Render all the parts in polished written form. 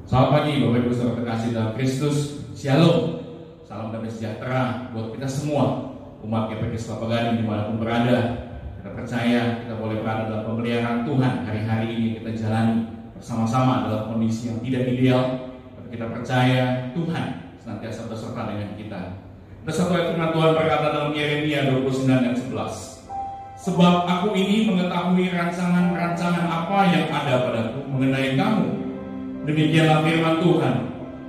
Selamat pagi Bapak Ibu Saudara terkasih dalam Kristus. Shalom. Salam damai sejahtera buat kita semua, umat GPKS Kelapa Gading dimanapun berada. Kita percaya kita boleh berada dalam pemeliharaan Tuhan hari-hari ini kita jalani bersama-sama dalam kondisi yang tidak ideal. Tapi kita percaya Tuhan senantiasa beserta dengan kita. Ada satu ayat firman Tuhan berkata dalam Yeremia 29 ayat 11. Sebab aku ini mengetahui rancangan-rancangan apa yang ada padaku mengenai kamu. Demikianlah firman Tuhan,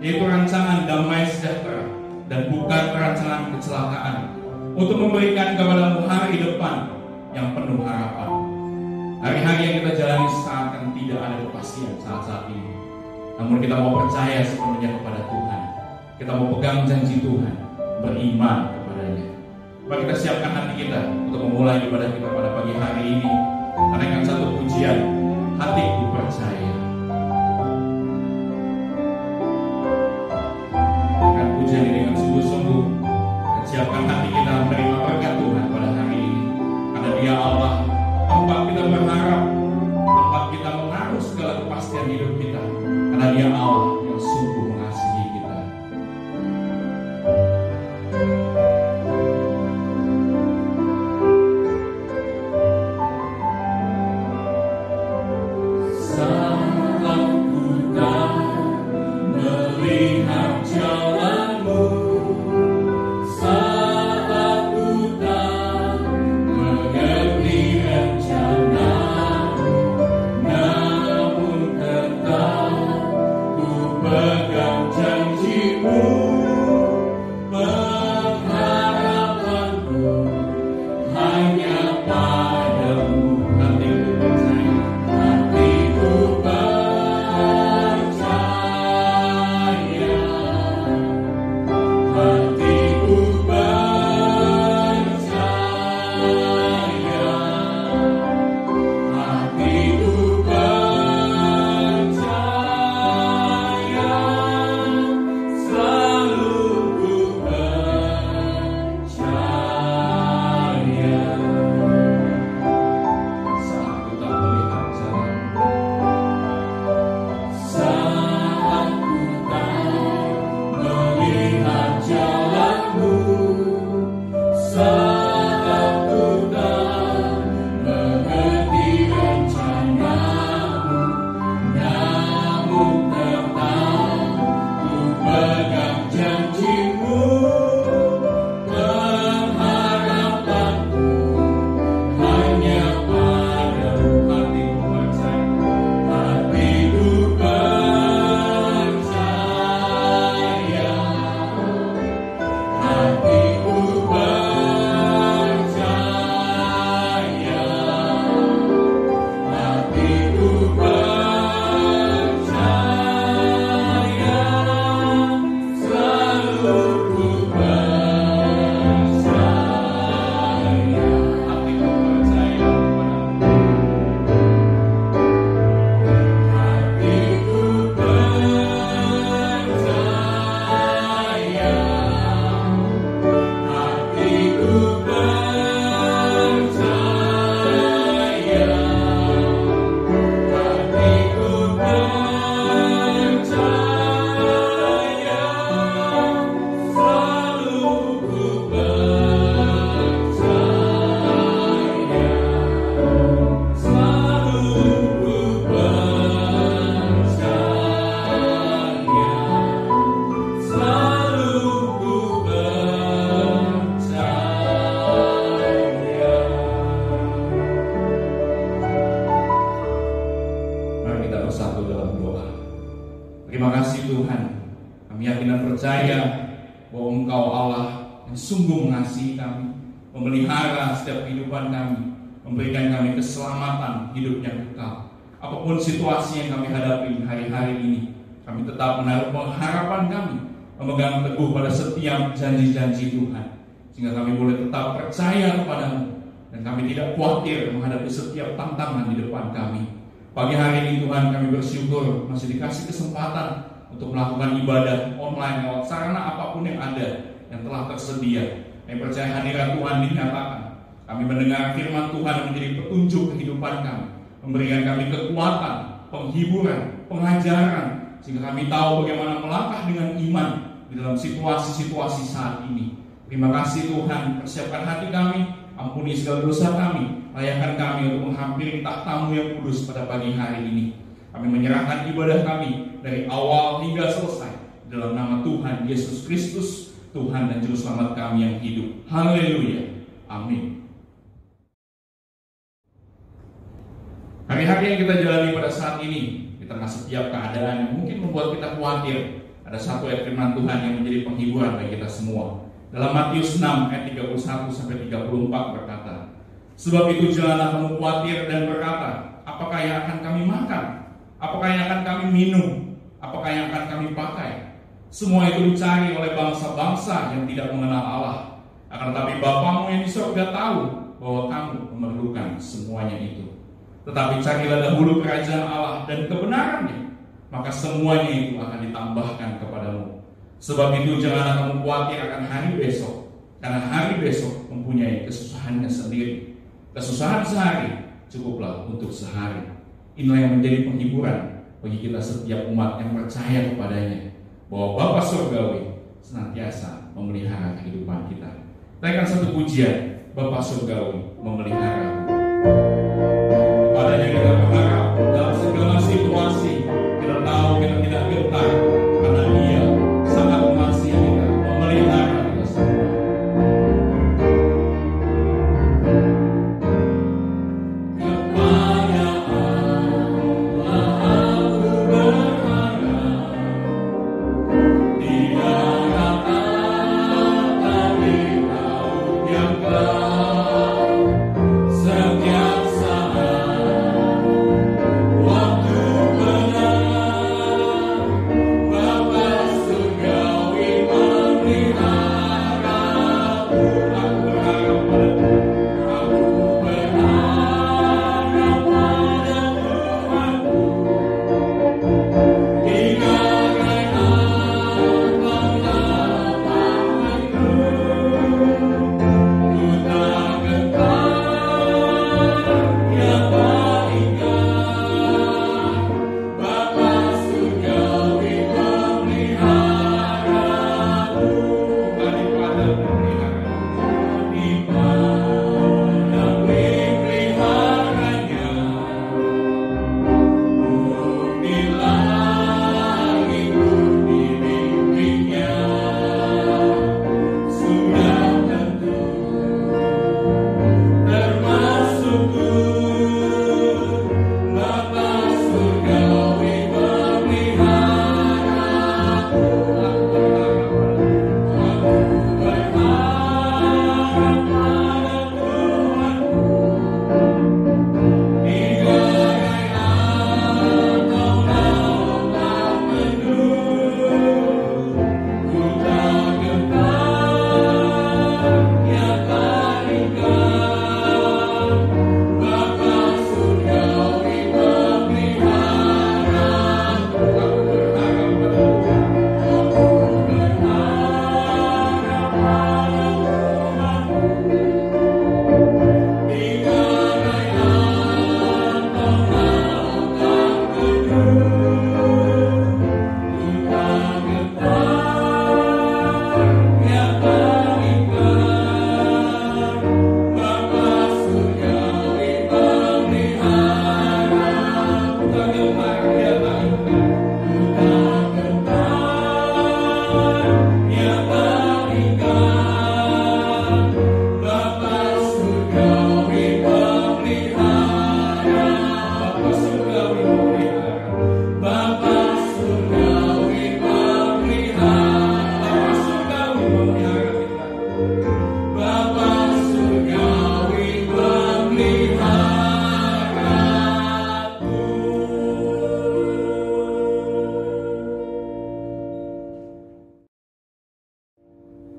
yaitu rancangan damai sejahtera dan bukan rancangan kecelakaan, untuk memberikan kepadamu hari depan yang penuh harapan. Hari-hari yang kita jalani seakan tidak ada kepastian saat-saat ini. Namun kita mau percaya sepenuhnya kepada Tuhan. Kita mau pegang janji Tuhan, beriman kepadanya. Mari kita siapkan hati kita untuk memulai ibadah kita pada pagi hari ini. Naikkan satu pujian, hatiku percaya. Dengan pujian ini dengan sungguh-sungguh, dan siapkan hati kita menerima berkat Tuhan pada hari ini. Karena Dia Allah, tempat kita berharap, tempat kita menaruh segala kepastian hidup kita. Karena Dia Allah yang sungguh mengasihi kita. Terima kasih Tuhan, kami yakin dan percaya bahwa Engkau Allah yang sungguh mengasihi kami, memelihara setiap kehidupan kami, memberikan kami keselamatan hidup yang kekal. Apapun situasi yang kami hadapi hari-hari ini, kami tetap menaruh pengharapan kami, memegang teguh pada setiap janji-janji Tuhan, sehingga kami boleh tetap percaya kepadamu, dan kami tidak khawatir menghadapi setiap tantangan di depan kami. Pagi hari ini Tuhan kami bersyukur masih dikasih kesempatan untuk melakukan ibadah online lewat sarana apapun yang ada yang telah tersedia. Kami percaya hadirat Tuhan dinyatakan. Kami mendengar firman Tuhan yang menjadi petunjuk kehidupan kami, memberikan kami kekuatan, penghiburan, pengajaran, sehingga kami tahu bagaimana melangkah dengan iman di dalam situasi-situasi saat ini. Terima kasih Tuhan, persiapkan hati kami, ampuni segala dosa kami, layakkan kami untuk menghampiri tahta-Mu yang kudus pada pagi hari ini. Kami menyerahkan ibadah kami dari awal hingga selesai dalam nama Tuhan Yesus Kristus, Tuhan dan Juru Selamat kami yang hidup. Haleluya. Amin. Hari-hari yang kita jalani pada saat ini, di tengah setiap keadaan yang mungkin membuat kita khawatir, ada satu ayat firman Tuhan yang menjadi penghiburan bagi kita semua. Dalam Matius 6 ayat 31-34 berkata, sebab itu janganlah kamu khawatir dan berkata, apakah yang akan kami makan? Apakah yang akan kami minum? Apakah yang akan kami pakai? Semua itu dicari oleh bangsa-bangsa yang tidak mengenal Allah. Akan tetapi Bapa-Mu yang di surga tahu bahwa kamu memerlukan semuanya itu. Tetapi carilah dahulu kerajaan Allah dan kebenarannya, maka semuanya itu akan ditambahkan kepadamu. Sebab itu janganlah kamu khawatir akan hari besok, karena hari besok mempunyai kesusahannya sendiri. Kesusahan sehari cukuplah untuk sehari. Inilah yang menjadi penghiburan bagi kita setiap umat yang percaya kepadanya, bahwa Bapa Surgawi senantiasa memelihara kehidupan kita. Kita akan satu pujian, Bapa Surgawi memelihara. Kepadanya kita berharap dalam segala situasi. Kita tahu kita tidak gentar, karena Dia sangat mengasihi kita, memelihara kita semua.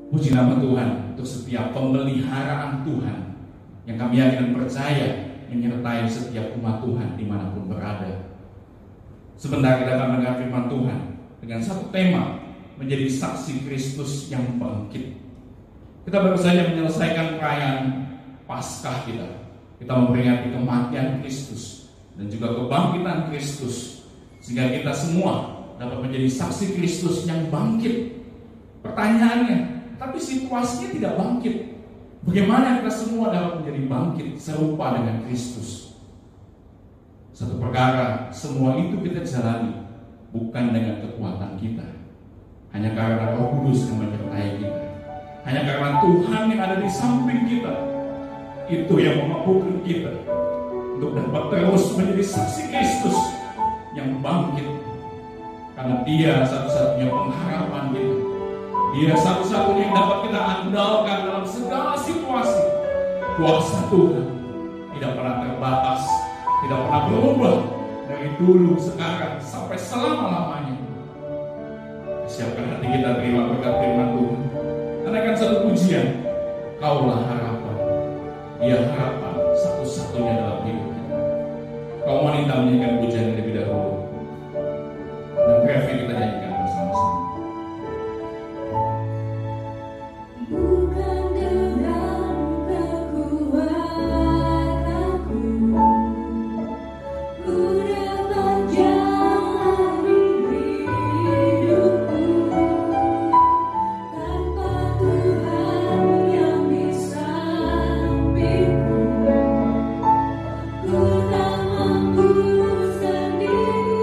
Puji nama Tuhan untuk setiap pemeliharaan Tuhan yang kami yakin dan percaya menyertai setiap umat Tuhan dimanapun berada. Sebentar kita akan mendengar firman Tuhan dengan satu tema, menjadi saksi Kristus yang bangkit. Kita baru saja menyelesaikan perayaan Paskah kita. Kita memperingati kematian Kristus dan juga kebangkitan Kristus, sehingga kita semua dapat menjadi saksi Kristus yang bangkit. Pertanyaannya, tapi situasinya tidak bangkit. Bagaimana kita semua dapat menjadi bangkit serupa dengan Kristus? Satu perkara, semua itu kita jalani bukan dengan kekuatan kita, hanya karena Roh Kudus yang menyertai kita, hanya karena Tuhan yang ada di samping kita. Itu yang memampukan kita untuk dapat terus menjadi saksi Kristus yang bangkit. Karena Dia satu-satunya pengharapan kita. Dia satu-satunya yang dapat kita andalkan dalam segala situasi. Kuasa Tuhan tidak pernah terbatas, tidak pernah berubah dari dulu, sekarang, sampai selama-lamanya. Siapkan hati kita terima berkat firman Tuhan. Anakan satu pujian, Kaulah harapan. Dia harapan satu-satunya dalam hidup kita. Kaum wanita menyanyikan pujian lebih dahulu, dan refreng kita nyanyikan bersama-sama. Bukan dengan kekuatanku ku dapat jalani hidupku, tanpa Tuhan yang di sampingku ku tak mampu sendiri.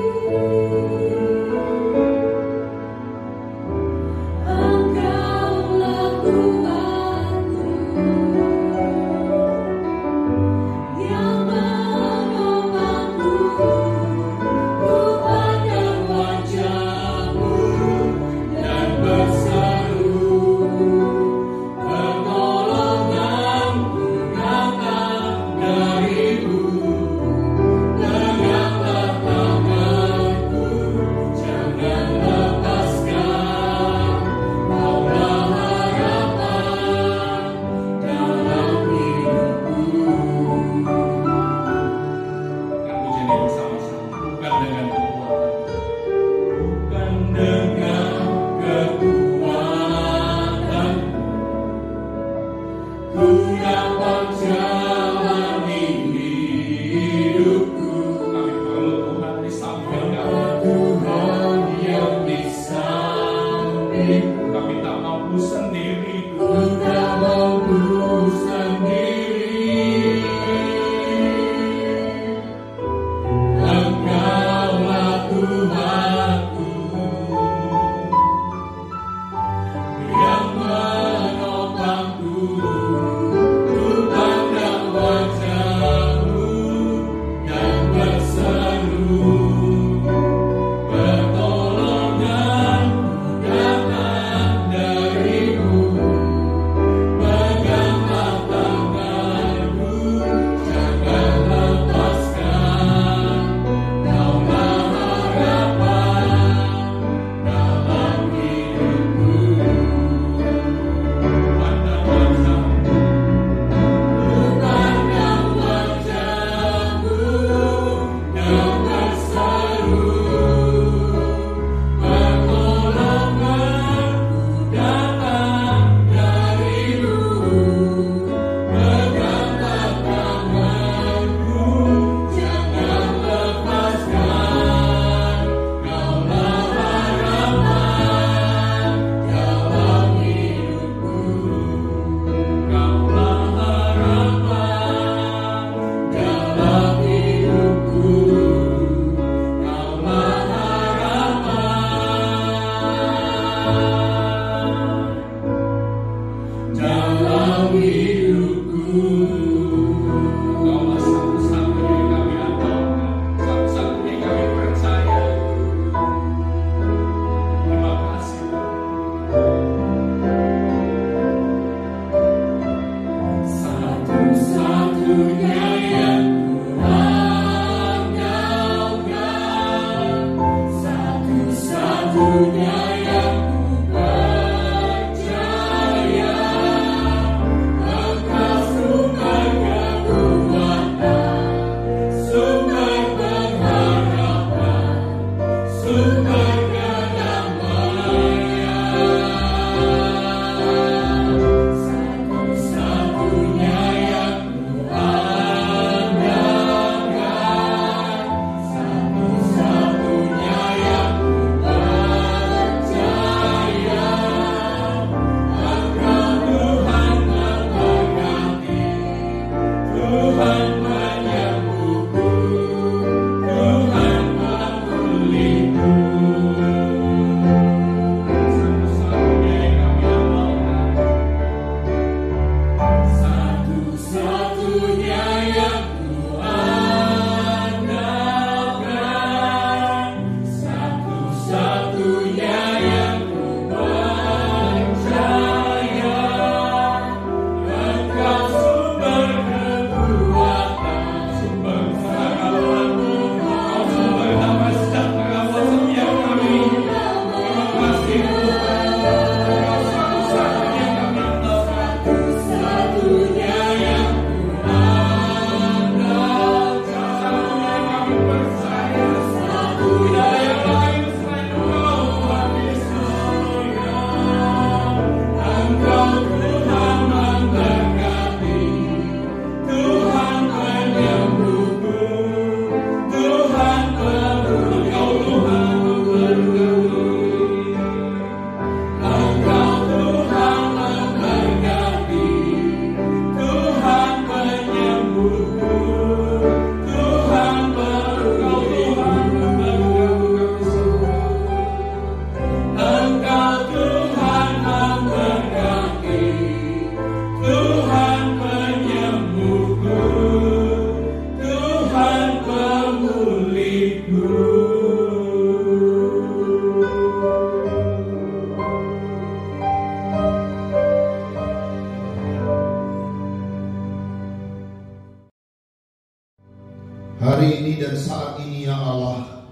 Hari ini dan saat ini ya Allah,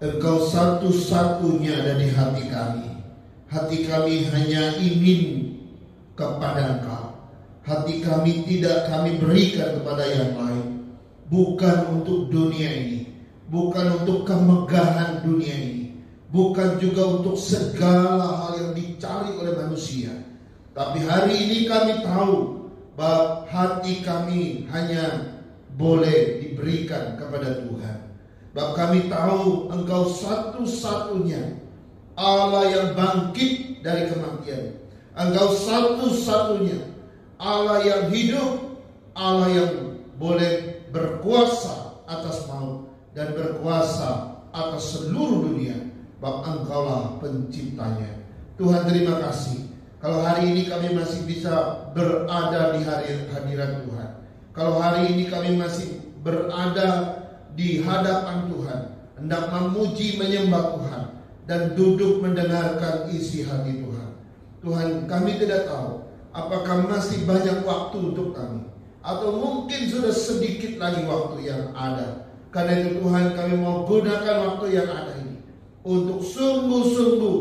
Engkau satu-satunya ada di hati kami. Hati kami hanya ingin kepada Engkau. Hati kami tidak kami berikan kepada yang lain. Bukan untuk dunia ini, bukan untuk kemegahan dunia ini, bukan juga untuk segala hal yang dicari oleh manusia. Tapi hari ini kami tahu bahwa hati kami hanya boleh diberikan kepada Tuhan. Bahwa kami tahu Engkau satu-satunya Allah yang bangkit dari kematian. Engkau satu-satunya Allah yang hidup, Allah yang boleh berkuasa atas maut dan berkuasa atas seluruh dunia. Bahwa Engkaulah penciptanya. Tuhan, terima kasih kalau hari ini kami masih bisa berada di hadirat Tuhan. Kalau hari ini kami masih berada di hadapan Tuhan, hendak memuji menyembah Tuhan dan duduk mendengarkan isi hati Tuhan. Tuhan, kami tidak tahu apakah masih banyak waktu untuk kami, atau mungkin sudah sedikit lagi waktu yang ada. Karena itu Tuhan, kami mau gunakan waktu yang ada ini untuk sungguh-sungguh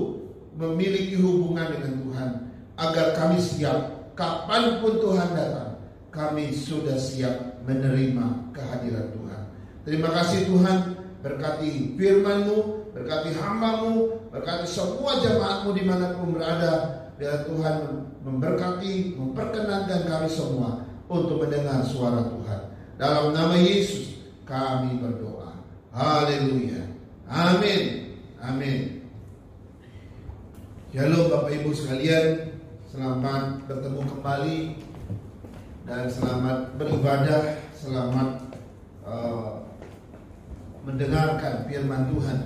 memiliki hubungan dengan Tuhan, agar kami siap kapanpun Tuhan datang. Kami sudah siap menerima kehadiran Tuhan. Terima kasih Tuhan, berkati firman-Mu, berkati hamba-Mu, berkati semua jemaat-Mu dimanapun berada. Biar Tuhan memberkati, memperkenankan kami semua untuk mendengar suara Tuhan. Dalam nama Yesus kami berdoa. Haleluya. Amin. Amin. Shalom Bapak Ibu sekalian, selamat bertemu kembali. Dan selamat beribadah, selamat mendengarkan firman Tuhan.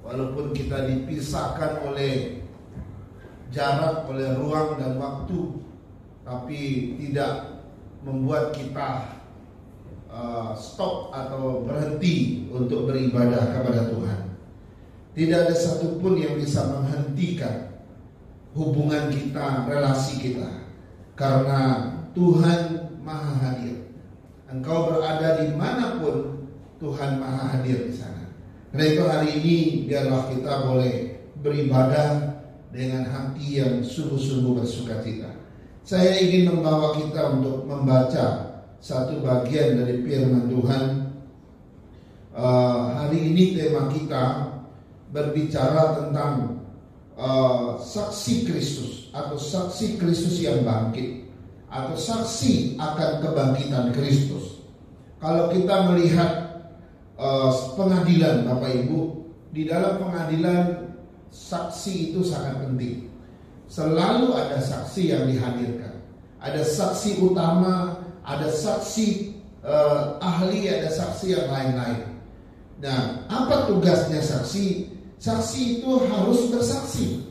Walaupun kita dipisahkan oleh jarak, oleh ruang dan waktu, tapi tidak membuat kita stop atau berhenti untuk beribadah kepada Tuhan. Tidak ada satupun yang bisa menghentikan hubungan kita, relasi kita, karena Tuhan Maha hadir. Engkau berada dimanapun, Tuhan Maha hadir di sana. Karena itu hari ini biarlah kita boleh beribadah dengan hati yang sungguh-sungguh bersukacita. Saya ingin membawa kita untuk membaca satu bagian dari firman Tuhan. Hari ini tema kita berbicara tentang saksi Kristus, atau saksi Kristus yang bangkit, atau saksi akan kebangkitan Kristus. Kalau kita melihat pengadilan Bapak Ibu, di dalam pengadilan saksi itu sangat penting. Selalu ada saksi yang dihadirkan. Ada saksi utama, ada saksi ahli, ada saksi yang lain-lain. Nah, apa tugasnya saksi? Saksi itu harus bersaksi,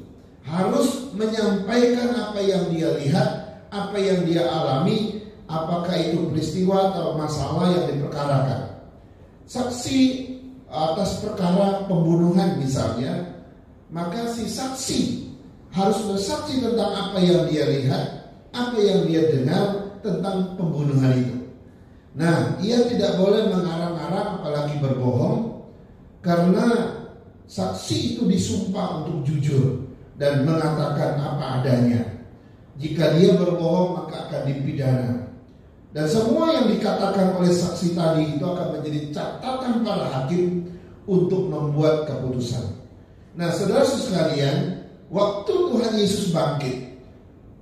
harus menyampaikan apa yang dia lihat, apa yang dia alami, apakah itu peristiwa atau masalah yang diperkarakan. Saksi atas perkara pembunuhan misalnya, maka si saksi harus bersaksi tentang apa yang dia lihat, apa yang dia dengar tentang pembunuhan itu. Nah, ia tidak boleh mengarang-arang apalagi berbohong, karena saksi itu disumpah untuk jujur dan mengatakan apa adanya. Jika dia berbohong maka akan dipidana. Dan semua yang dikatakan oleh saksi tadi itu akan menjadi catatan para hakim untuk membuat keputusan. Nah, saudara sekalian, waktu Tuhan Yesus bangkit,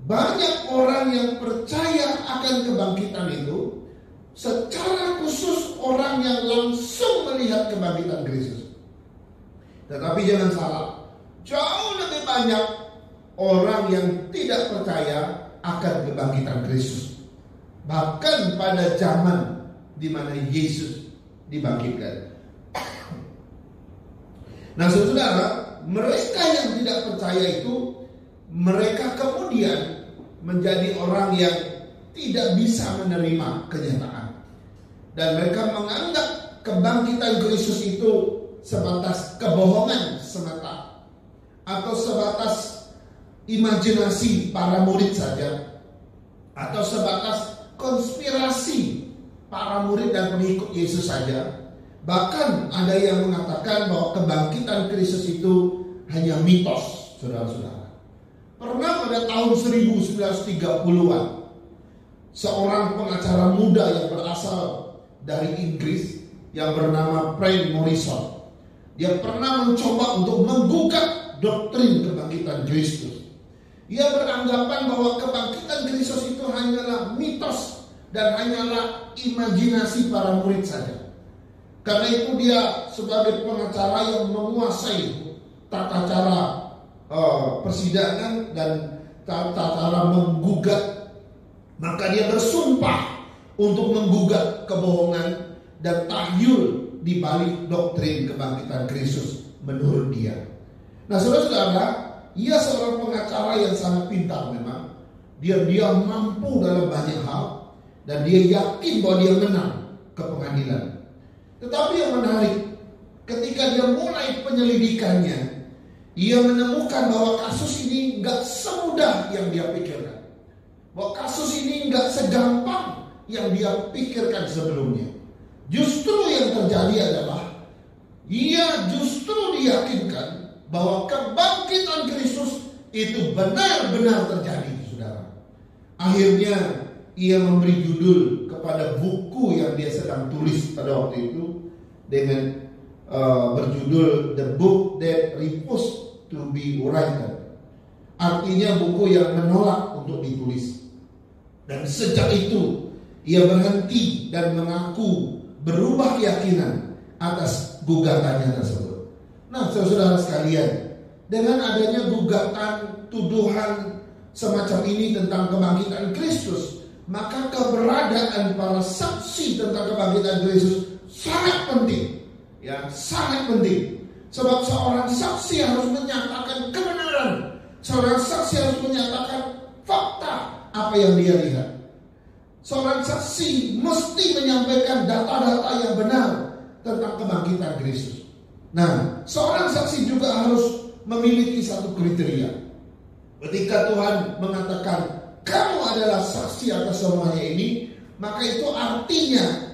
banyak orang yang percaya akan kebangkitan itu. Secara khusus orang yang langsung melihat kebangkitan Kristus. Tetapi jangan salah, jauh lebih banyak orang yang tidak percaya akan kebangkitan Kristus. Bahkan pada zaman di mana Yesus dibangkitkan. Nah, saudara, mereka yang tidak percaya itu, mereka kemudian menjadi orang yang tidak bisa menerima kenyataan. Dan mereka menganggap kebangkitan Kristus itu sebatas kebohongan semata, atau sebatas imajinasi para murid saja, atau sebatas konspirasi para murid dan pengikut Yesus saja. Bahkan ada yang mengatakan bahwa kebangkitan Kristus itu hanya mitos, saudara-saudara. Pernah pada tahun 1930-an, seorang pengacara muda yang berasal dari Inggris yang bernama Frank Morison, dia pernah mencoba untuk menggugat doktrin kebangkitan Kristus. Ia beranggapan bahwa kebangkitan Kristus itu hanyalah mitos dan hanyalah imajinasi para murid saja. Karena itu dia sebagai pengacara yang menguasai tata cara persidangan dan tata cara menggugat, maka dia bersumpah untuk menggugat kebohongan dan tahyul di balik doktrin kebangkitan Kristus menurut dia. Nah, saudara-saudara, ia seorang pengacara yang sangat pintar memang. Dia mampu dalam banyak hal dan dia yakin bahwa dia menang ke pengadilan. Tetapi yang menarik, ketika dia mulai penyelidikannya, ia menemukan bahwa kasus ini nggak semudah yang dia pikirkan. Bahwa kasus ini nggak segampang yang dia pikirkan sebelumnya. Justru yang terjadi adalah ia justru diyakinkan bahwa kebangkitan Kristus itu benar-benar terjadi, saudara. Akhirnya ia memberi judul kepada buku yang dia sedang tulis pada waktu itu dengan berjudul The Book That Refused to Be Written. Artinya buku yang menolak untuk ditulis. Dan sejak itu ia berhenti dan mengaku berubah keyakinan atas gugatannya tersebut. Nah, saudara sekalian, dengan adanya gugatan, tuduhan semacam ini tentang kebangkitan Kristus, maka keberadaan para saksi tentang kebangkitan Kristus sangat penting. Ya, sangat penting. Sebab seorang saksi harus menyatakan kebenaran. Seorang saksi harus menyatakan fakta apa yang dia lihat. Seorang saksi mesti menyampaikan data-data yang benar tentang kebangkitan Kristus. Nah, seorang saksi juga harus memiliki satu kriteria. Ketika Tuhan mengatakan kamu adalah saksi atas semuanya ini, maka itu artinya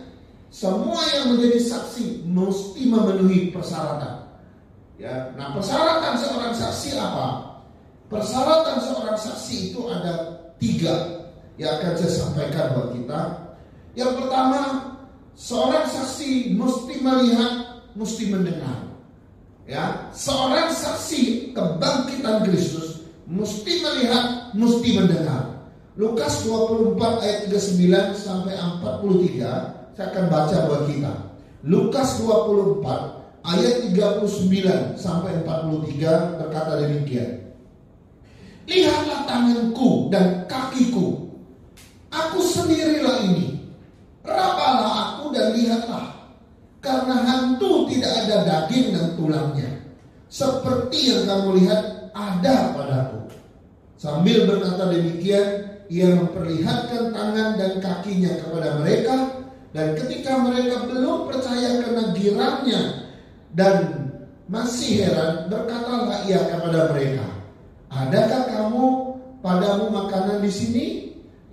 semua yang menjadi saksi mesti memenuhi persyaratan. Ya, nah persyaratan seorang saksi apa? Persyaratan seorang saksi itu ada 3 yang akan saya sampaikan buat kita. Yang pertama, seorang saksi mesti melihat, mesti mendengar. Ya, seorang saksi kebangkitan Kristus mesti melihat, mesti mendengar. Lukas 24 ayat 39 sampai 43, saya akan baca buat kita. Lukas 24 ayat 39 sampai 43 berkata demikian. Lihatlah tanganku dan kakiku, aku sendirilah ini. Rabalah aku dan lihatlah, karena hantu tidak ada daging dan tulangnya, seperti yang kamu lihat ada padaku. Sambil berkata demikian, ia memperlihatkan tangan dan kakinya kepada mereka. Dan ketika mereka belum percaya karena girangnya dan masih heran, berkatalah ia kepada mereka, adakah padamu makanan di sini?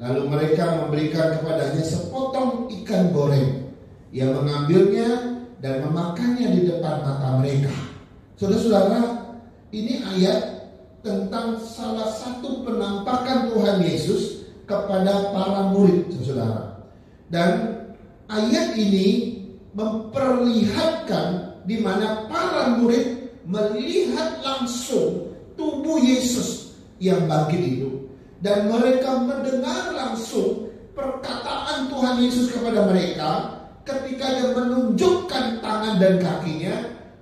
Lalu mereka memberikan kepadanya sepotong ikan goreng. Ia mengambilnya dan memakannya di depan mata mereka. Saudara-saudara, ini ayat tentang salah satu penampakan Tuhan Yesus kepada para murid, saudara. Dan ayat ini memperlihatkan di mana para murid melihat langsung tubuh Yesus yang bangkit itu, dan mereka mendengar langsung perkataan Tuhan Yesus kepada mereka ketika dia menunjukkan tangan dan kakinya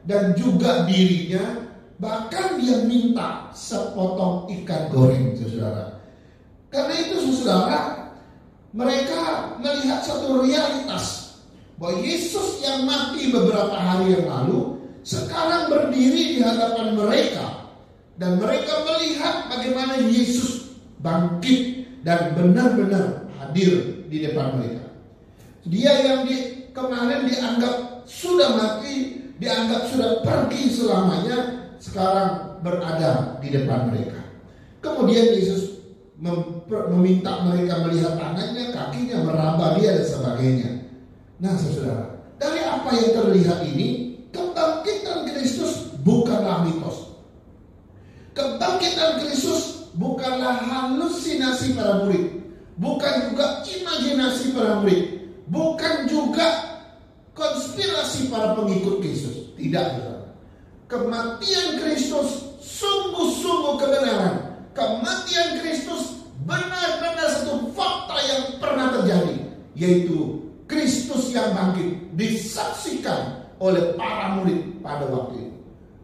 dan juga dirinya. Bahkan dia minta sepotong ikan goreng, saudara. Karena itu, saudara, mereka melihat satu realitas bahwa Yesus yang mati beberapa hari yang lalu sekarang berdiri di hadapan mereka, dan mereka melihat bagaimana Yesus bangkit dan benar-benar hadir di depan mereka. Dia yang kemarin dianggap sudah mati, dianggap sudah pergi selamanya, sekarang berada di depan mereka. Kemudian Yesus meminta mereka melihat tangannya, kakinya, meraba dia dan sebagainya. Nah saudara, dari apa yang terlihat ini, kebangkitan Kristus bukanlah mitos. Kebangkitan Kristus bukanlah halusinasi para murid, bukan juga imajinasi para murid, bukan juga konspirasi para pengikut Kristus. Tidak, saudara. Kematian Kristus sungguh-sungguh kebenaran. Kematian Kristus benar-benar satu fakta yang pernah terjadi, yaitu Kristus yang bangkit disaksikan oleh para murid pada waktu itu.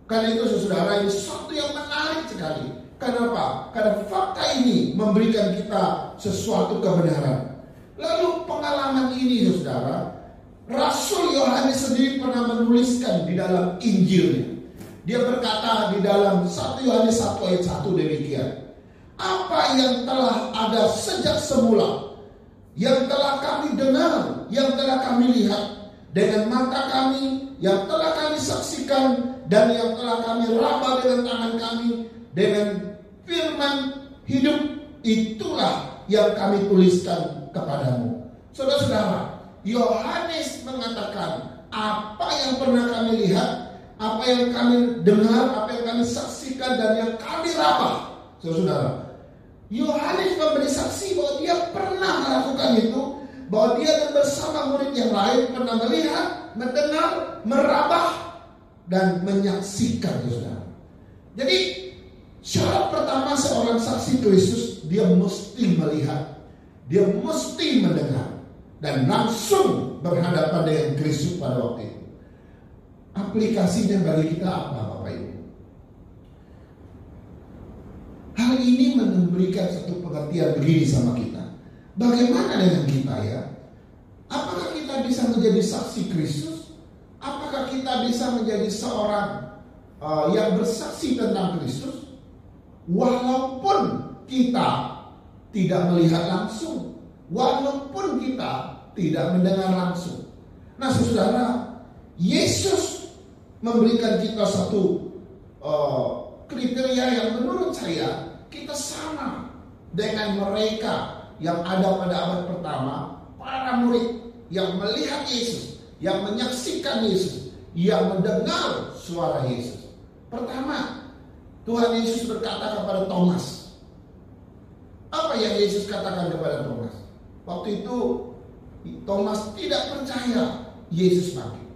Karena itu saudara, ini sesuatu yang menarik sekali. Kenapa? Karena fakta ini memberikan kita sesuatu kebenaran. Lalu pengalaman ini saudara, Rasul Yohanes sendiri pernah menuliskan di dalam Injilnya. Dia berkata di dalam 1 Yohanes 1 ayat 1 demikian. Apa yang telah ada sejak semula, yang telah kami dengar, yang telah kami lihat dengan mata kami, yang telah kami saksikan, dan yang telah kami raba dengan tangan kami, dengan firman hidup, itulah yang kami tuliskan kepadamu. Saudara-saudara, Yohanes mengatakan apa yang pernah kami lihat, apa yang kami dengar, apa yang kami saksikan, dan yang kami raba. Saudara, Yohanes memberi saksi bahwa dia pernah melakukan itu, bahwa dia dan bersama murid yang lain pernah melihat, mendengar, meraba, dan menyaksikan, saudara. Jadi syarat pertama seorang saksi Kristus, dia mesti melihat, dia mesti mendengar, dan langsung berhadapan dengan Kristus pada waktu itu. Aplikasinya bagi kita apa, Bapak Ibu? Hal ini memberikan satu pengertian begini sama kita. Bagaimana dengan kita ya? Apakah kita bisa menjadi saksi Kristus? Apakah kita bisa menjadi seorang yang bersaksi tentang Kristus? Walaupun kita tidak melihat langsung, walaupun kita tidak mendengar langsung. Nah saudara, Yesus memberikan kita satu kriteria yang menurut saya kita sama dengan mereka yang ada pada abad pertama, para murid yang melihat Yesus, yang menyaksikan Yesus, yang mendengar suara Yesus. Pertama, Tuhan Yesus berkata kepada Thomas. Apa yang Yesus katakan kepada Thomas? Waktu itu Thomas tidak percaya Yesus bangkit.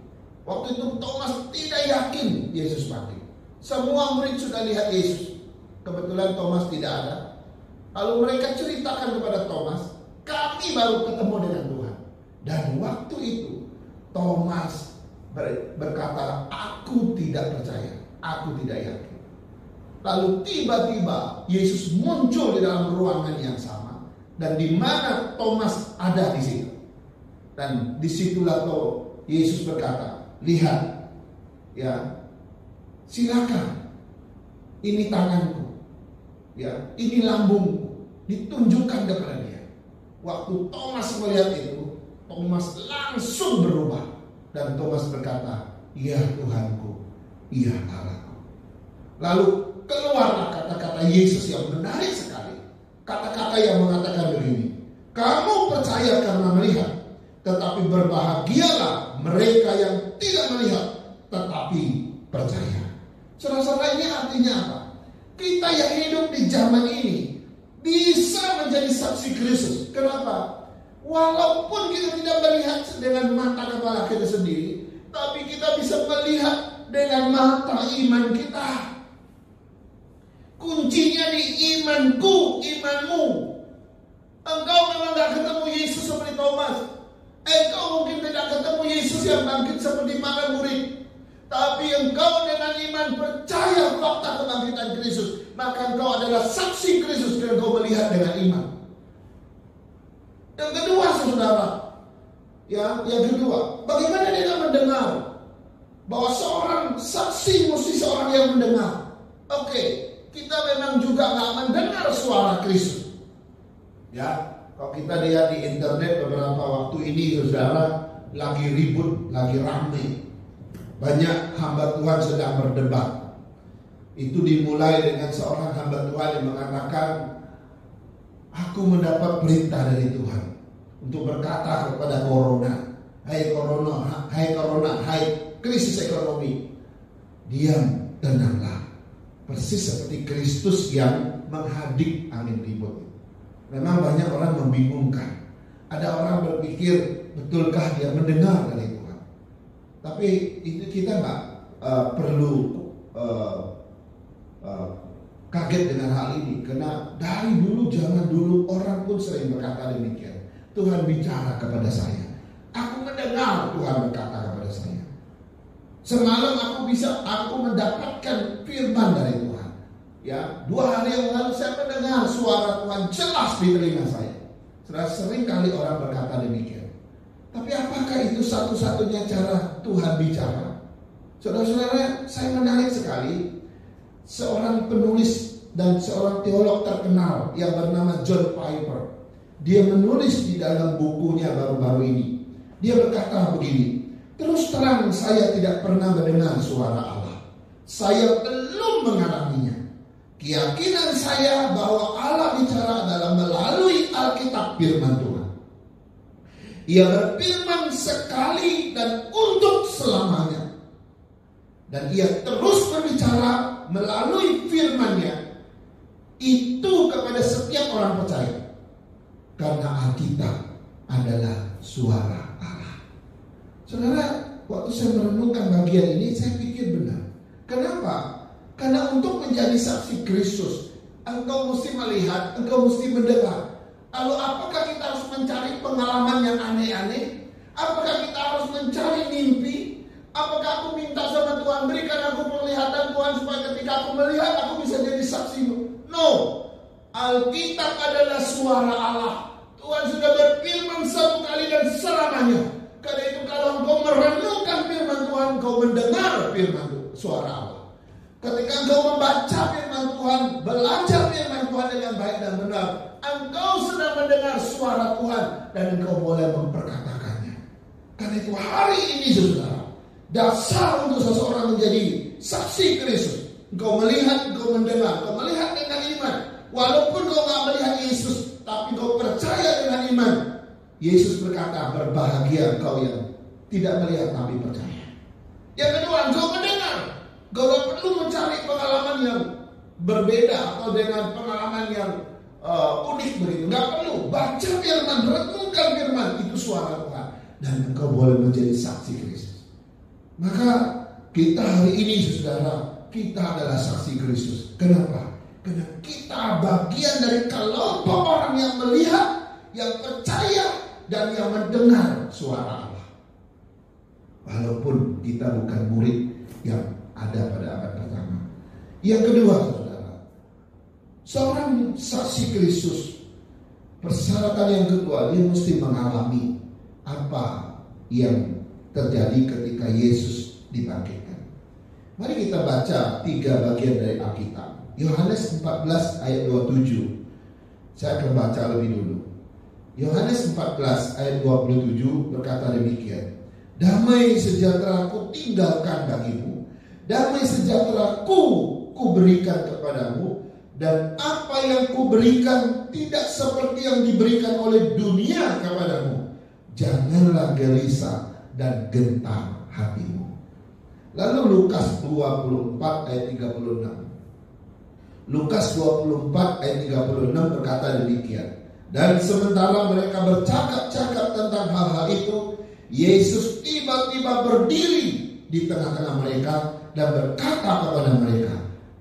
Waktu itu Thomas tidak yakin Yesus bangkit. Semua murid sudah lihat Yesus. Kebetulan Thomas tidak ada. Lalu mereka ceritakan kepada Thomas, kami baru ketemu dengan Tuhan. Dan waktu itu Thomas berkata, aku tidak percaya, aku tidak yakin. Lalu tiba-tiba Yesus muncul di dalam ruangan yang sama, dan di mana Thomas ada di situ. Dan disitulah Yesus berkata, lihat, ya, silakan, ini tanganku, ya, ini lambungku, ditunjukkan kepada dia. Waktu Thomas melihat itu, Thomas langsung berubah, dan Thomas berkata, iya Tuhanku, iya Allahku. Lalu keluarlah kata-kata Yesus yang menarik sekali. Kata-kata yang mengatakan begini, kamu percaya karena melihat, tetapi berbahagialah mereka yang tidak melihat tetapi percaya. Saudara-saudara, ini artinya apa? Kita yang hidup di zaman ini bisa menjadi saksi Kristus. Kenapa? Walaupun kita tidak melihat dengan mata kepala kita sendiri, tapi kita bisa melihat dengan mata iman kita. Kuncinya di imanku, imanmu. Engkau memang gak ketemu Yesus seperti Thomas. Engkau mungkin tidak ketemu Yesus yang bangkit seperti para murid. Tapi engkau dengan iman percaya fakta kebangkitan Kristus, maka engkau adalah saksi Kristus karena engkau melihat dengan iman. Yang kedua, saudara, Ya, yang kedua, bagaimana dia mendengar? Bahwa seorang saksi mesti seorang yang mendengar. Oke, kita memang juga nggak mendengar suara Kristus. Ya, kalau kita lihat di internet beberapa waktu ini, saudara, lagi ribut, lagi ramai. Banyak hamba Tuhan sedang berdebat. Itu dimulai dengan seorang hamba Tuhan yang mengatakan, aku mendapat perintah dari Tuhan untuk berkata kepada corona, hai corona, hai krisis ekonomi, diam, tenanglah. Persis seperti Kristus yang menghadik angin ribut. Memang banyak orang membingungkan. Ada orang berpikir, betulkah dia mendengar dari Tuhan? Tapi itu kita nggak perlu kaget dengan hal ini, karena dari dulu zaman dulu orang pun sering berkata demikian. Tuhan bicara kepada saya, aku mendengar Tuhan berkata kepada saya. Semalam aku mendapatkan firman dari Tuhan. Ya, 2 hari yang lalu saya mendengar suara Tuhan jelas di telinga saya. Sudah sering kali orang berkata demikian. Tapi apakah itu satu-satunya cara Tuhan bicara? Saudara-saudara, saya menarik sekali seorang penulis dan seorang teolog terkenal yang bernama John Piper. Dia menulis di dalam bukunya baru-baru ini. Dia berkata begini, terus terang saya tidak pernah mendengar suara Allah. Saya belum mengalaminya. Keyakinan saya bahwa Allah bicara adalah melalui Alkitab firman Tuhan. Ia berfirman sekali dan untuk selamanya. Dan ia terus berbicara melalui firman-Nya itu kepada setiap orang percaya. Karena Alkitab adalah suara Allah. Saudara, waktu saya merenungkan bagian ini, saya pikir benar. Kenapa? Karena untuk menjadi saksi Kristus, engkau mesti melihat, engkau mesti mendengar. Lalu apakah kita harus mencari pengalaman yang aneh-aneh? Apakah kita harus mencari mimpi? Apakah aku minta sama Tuhan, berikan aku penglihatan Tuhan supaya ketika aku melihat aku bisa jadi saksimu? No. Alkitab adalah suara Allah. Tuhan sudah berfirman satu kali dan selamanya. Karena itu kalau engkau merenungkan firman Tuhan, engkau mendengar firman suara Allah. Ketika engkau membaca firman Tuhan, belajar firman Tuhan dengan baik dan benar, engkau sedang mendengar suara Tuhan dan engkau boleh memperkatakannya. Karena itu hari ini saudara, dasar untuk seseorang menjadi saksi Kristus. Engkau melihat, engkau mendengar, engkau melihat dengan iman. Walaupun engkau tidak melihat Yesus, tapi engkau percaya dengan iman. Yesus berkata, berbahagia engkau yang tidak melihat tapi percaya. Yang kedua, engkau mendengar. Engkau tidak perlu mencari pengalaman yang berbeda atau dengan pengalaman yang unik begitu. Enggak perlu. Baca firman, renungkan firman, itu suara Tuhan. Dan engkau boleh menjadi saksi Kristus. Maka kita hari ini saudara, kita adalah saksi Kristus. Kenapa? Karena kita bagian dari kelompok orang yang melihat, yang percaya, dan yang mendengar suara Allah. Walaupun kita bukan murid yang ada pada abad pertama. Yang kedua saudara, seorang saksi Kristus, persyaratan yang kedua, dia mesti mengalami apa yang terjadi ketika Yesus dibangkitkan. Mari kita baca 3 bagian dari Alkitab. Yohanes 14 ayat 27. Saya akan baca lebih dulu. Yohanes 14 ayat 27 berkata demikian. Damai sejahtera ku tinggalkan bagimu, damai sejahtera ku berikan kepadamu, dan apa yang ku berikan tidak seperti yang diberikan oleh dunia kepadamu. Janganlah gelisah dan gentar hatimu. Lalu Lukas 24 ayat 36. Lukas 24 ayat 36 berkata demikian. Dan sementara mereka bercakap-cakap tentang hal-hal itu, Yesus tiba-tiba berdiri di tengah-tengah mereka dan berkata kepada mereka,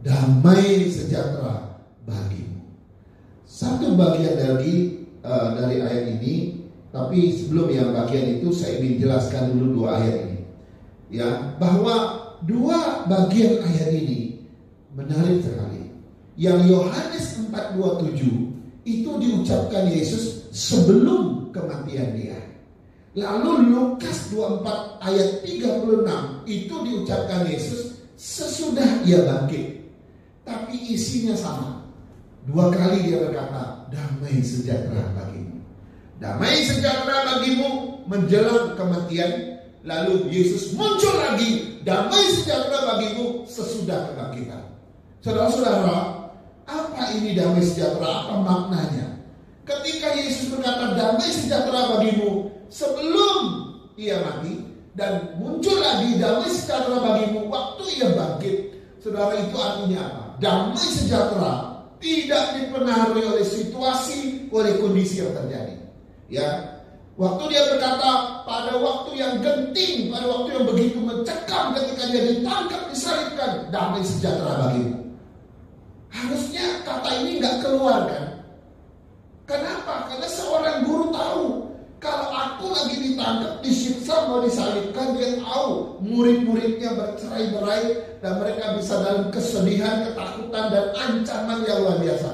damai sejahtera bagimu. Satu bagian dari ayat ini, tapi sebelum yang bagian itu saya ingin jelaskan dulu 2 ayat ini. Ya, bahwa 2 bagian ayat ini menarik sekali. Yang Yohanes 4:27 itu diucapkan Yesus sebelum kematian dia. Lalu Lukas 24 ayat 36 itu diucapkan Yesus sesudah ia bangkit. Tapi isinya sama. 2 kali dia berkata, damai sejahtera bagimu. Damai sejahtera bagimu menjelang kematian. Lalu Yesus muncul lagi, damai sejahtera bagimu sesudah kebangkitan. Saudara-saudara, apa ini damai sejahtera? Apa maknanya? Ketika Yesus berkata damai sejahtera bagimu sebelum ia mati, dan muncul lagi damai sejahtera bagimu waktu ia bangkit. Saudara, itu artinya apa? Damai sejahtera tidak dipengaruhi oleh situasi, oleh kondisi yang terjadi. Ya, waktu dia berkata pada waktu yang genting, pada waktu yang begitu mencekam ketika dia ditangkap, disalibkan, damai sejahtera bagimu. Harusnya kata ini nggak keluar kan? Kenapa? Karena seorang guru tahu kalau aku lagi ditangkap, disiksa, mau disalibkan, dia tahu murid-muridnya bercerai-berai dan mereka bisa dalam kesedihan, ketakutan dan ancaman yang luar biasa.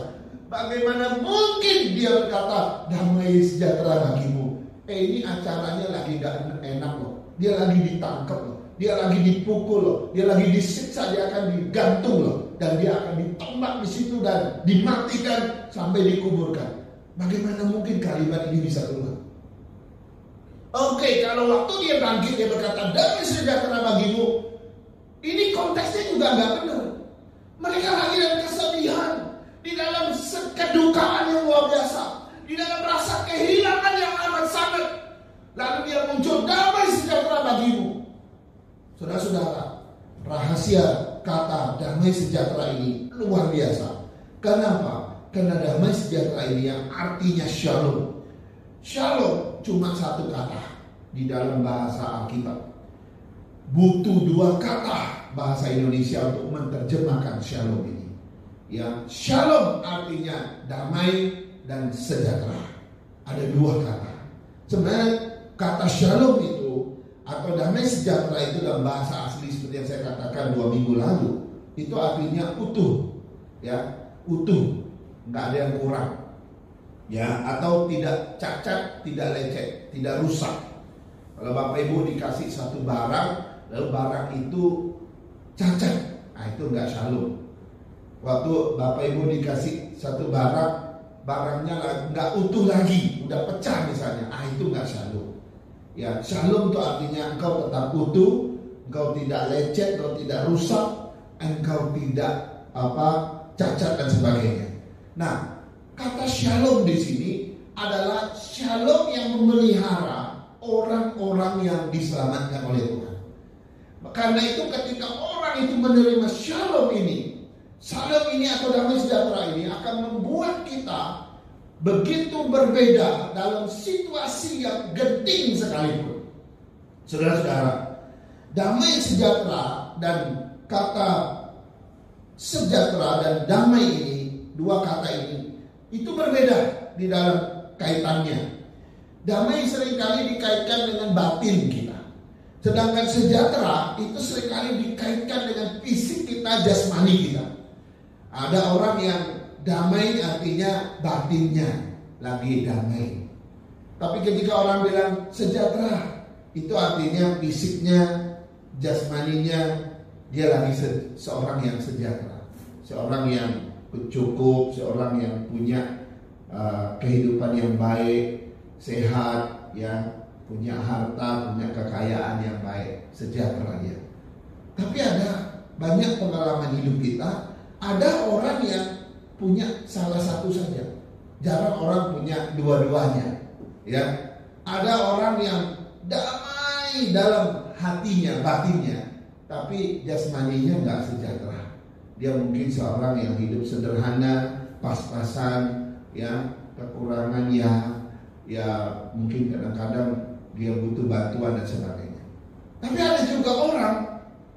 Bagaimana mungkin dia berkata damai sejahtera bagimu? Ini acaranya lagi gak enak loh. Dia lagi ditangkap loh. Dia lagi dipukul loh. Dia lagi disiksa, dia akan digantung loh. Dan dia akan ditembak di situ dan dimatikan sampai dikuburkan. Bagaimana mungkin kalimat ini bisa keluar? Oke, kalau waktu dia bangkit dia berkata damai sejahtera bagimu, ini konteksnya juga nggak benar. Mereka lagi dalam kesedihan, di dalam kedukaan yang luar biasa, di dalam rasa kehilangan yang amat sangat. Lalu dia muncul damai sejahtera bagimu. Saudara-saudara, rahasia kata damai sejahtera ini luar biasa. Kenapa? Karena damai sejahtera ini yang artinya shalom. Shalom cuma satu kata di dalam bahasa Alkitab. Butuh 2 kata bahasa Indonesia untuk menerjemahkan shalom ini. Ya, shalom artinya damai dan sejahtera. Ada 2 kata. Sebenarnya kata shalom itu atau damai sejahtera itu dalam bahasa asli seperti yang saya katakan 2 minggu lalu, itu artinya utuh. Ya, utuh, nggak ada yang kurang. Ya, atau tidak cacat, tidak lecet, tidak rusak. Kalau Bapak Ibu dikasih satu barang, lalu barang itu cacat, nah itu enggak shalom. Waktu Bapak Ibu dikasih satu barang, barangnya enggak utuh lagi, udah pecah misalnya, itu enggak shalom. Ya, shalom itu artinya engkau tetap utuh, engkau tidak lecet, engkau tidak rusak, engkau tidak cacat dan sebagainya. Nah, kata shalom di sini adalah shalom yang memelihara orang-orang yang diselamatkan oleh Tuhan. Karena itu ketika orang itu menerima shalom ini atau damai sejahtera ini akan membuat kita begitu berbeda dalam situasi yang genting sekalipun. Saudara-saudara, damai sejahtera dan kata sejahtera dan damai ini, 2 kata ini itu berbeda di dalam kaitannya. Damai seringkali dikaitkan dengan batin kita. Sedangkan sejahtera itu seringkali dikaitkan dengan fisik kita, jasmani kita. Ada orang yang damai artinya batinnya lagi damai. Tapi ketika orang bilang sejahtera, itu artinya fisiknya, jasmaninya dia lagi seorang yang sejahtera. Seorang yang cukup, seorang yang punya kehidupan yang baik, sehat, ya, punya harta, punya kekayaan yang baik, sejahtera dia. Tapi ada banyak pengalaman hidup kita, ada orang yang punya salah satu saja. Jarang orang punya dua-duanya. Ya, ada orang yang damai dalam hatinya, batinnya, tapi jasmaninya nggak sejahtera. Dia mungkin seorang yang hidup sederhana, pas-pasan, ya, kekurangan ya mungkin kadang-kadang dia butuh bantuan dan sebagainya. Tapi ada juga orang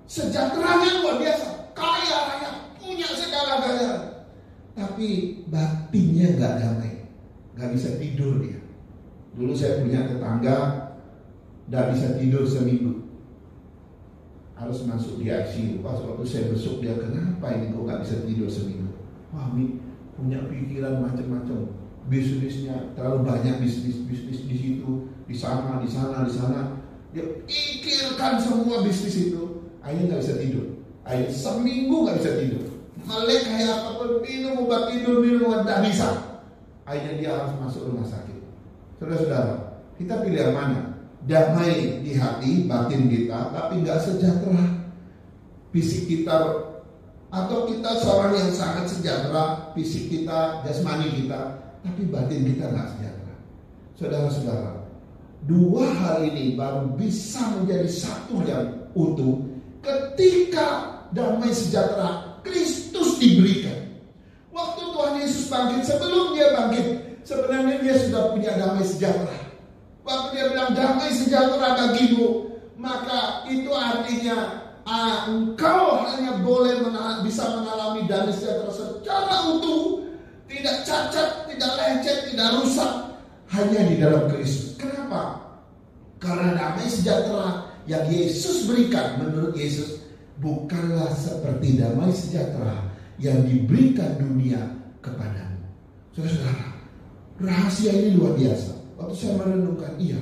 sejahteranya luar biasa, kaya raya, punya segala-galanya, tapi batinnya nggak damai, nggak bisa tidur dia. Dulu saya punya tetangga nggak bisa tidur seminggu, harus masuk di ICU. Pas waktu saya besuk dia, kenapa ini kok nggak bisa tidur seminggu? Wah, punya pikiran macam-macam, bisnisnya terlalu banyak bisnis di situ, di sana. Dia pikirkan semua bisnis itu. Akhirnya nggak bisa tidur. Akhirnya seminggu nggak bisa tidur. Melek kayak apapun, minum obat tidur, nggak bisa. Akhirnya dia harus masuk rumah sakit. Saudara-saudara, kita pilih yang mana? Damai di hati, batin kita, tapi nggak sejahtera. Fisik kita, atau kita seorang yang sangat sejahtera, fisik kita, jasmani kita, tapi batin kita nggak sejahtera. Saudara-saudara, dua hal ini baru bisa menjadi satu yang utuh ketika damai sejahtera Kristus diberikan. Waktu Tuhan Yesus bangkit, sebelum dia bangkit, sebenarnya dia sudah punya damai sejahtera. Waktu dia bilang damai sejahtera bagimu, maka itu artinya engkau hanya boleh bisa mengalami damai sejahtera secara utuh, tidak cacat, tidak lecet, tidak rusak, hanya di dalam Kristus. Kenapa? Karena damai sejahtera yang Yesus berikan, menurut Yesus, bukanlah seperti damai sejahtera yang diberikan dunia kepadamu. Saudara-saudara, rahasia ini luar biasa. Waktu saya merenungkan, ya.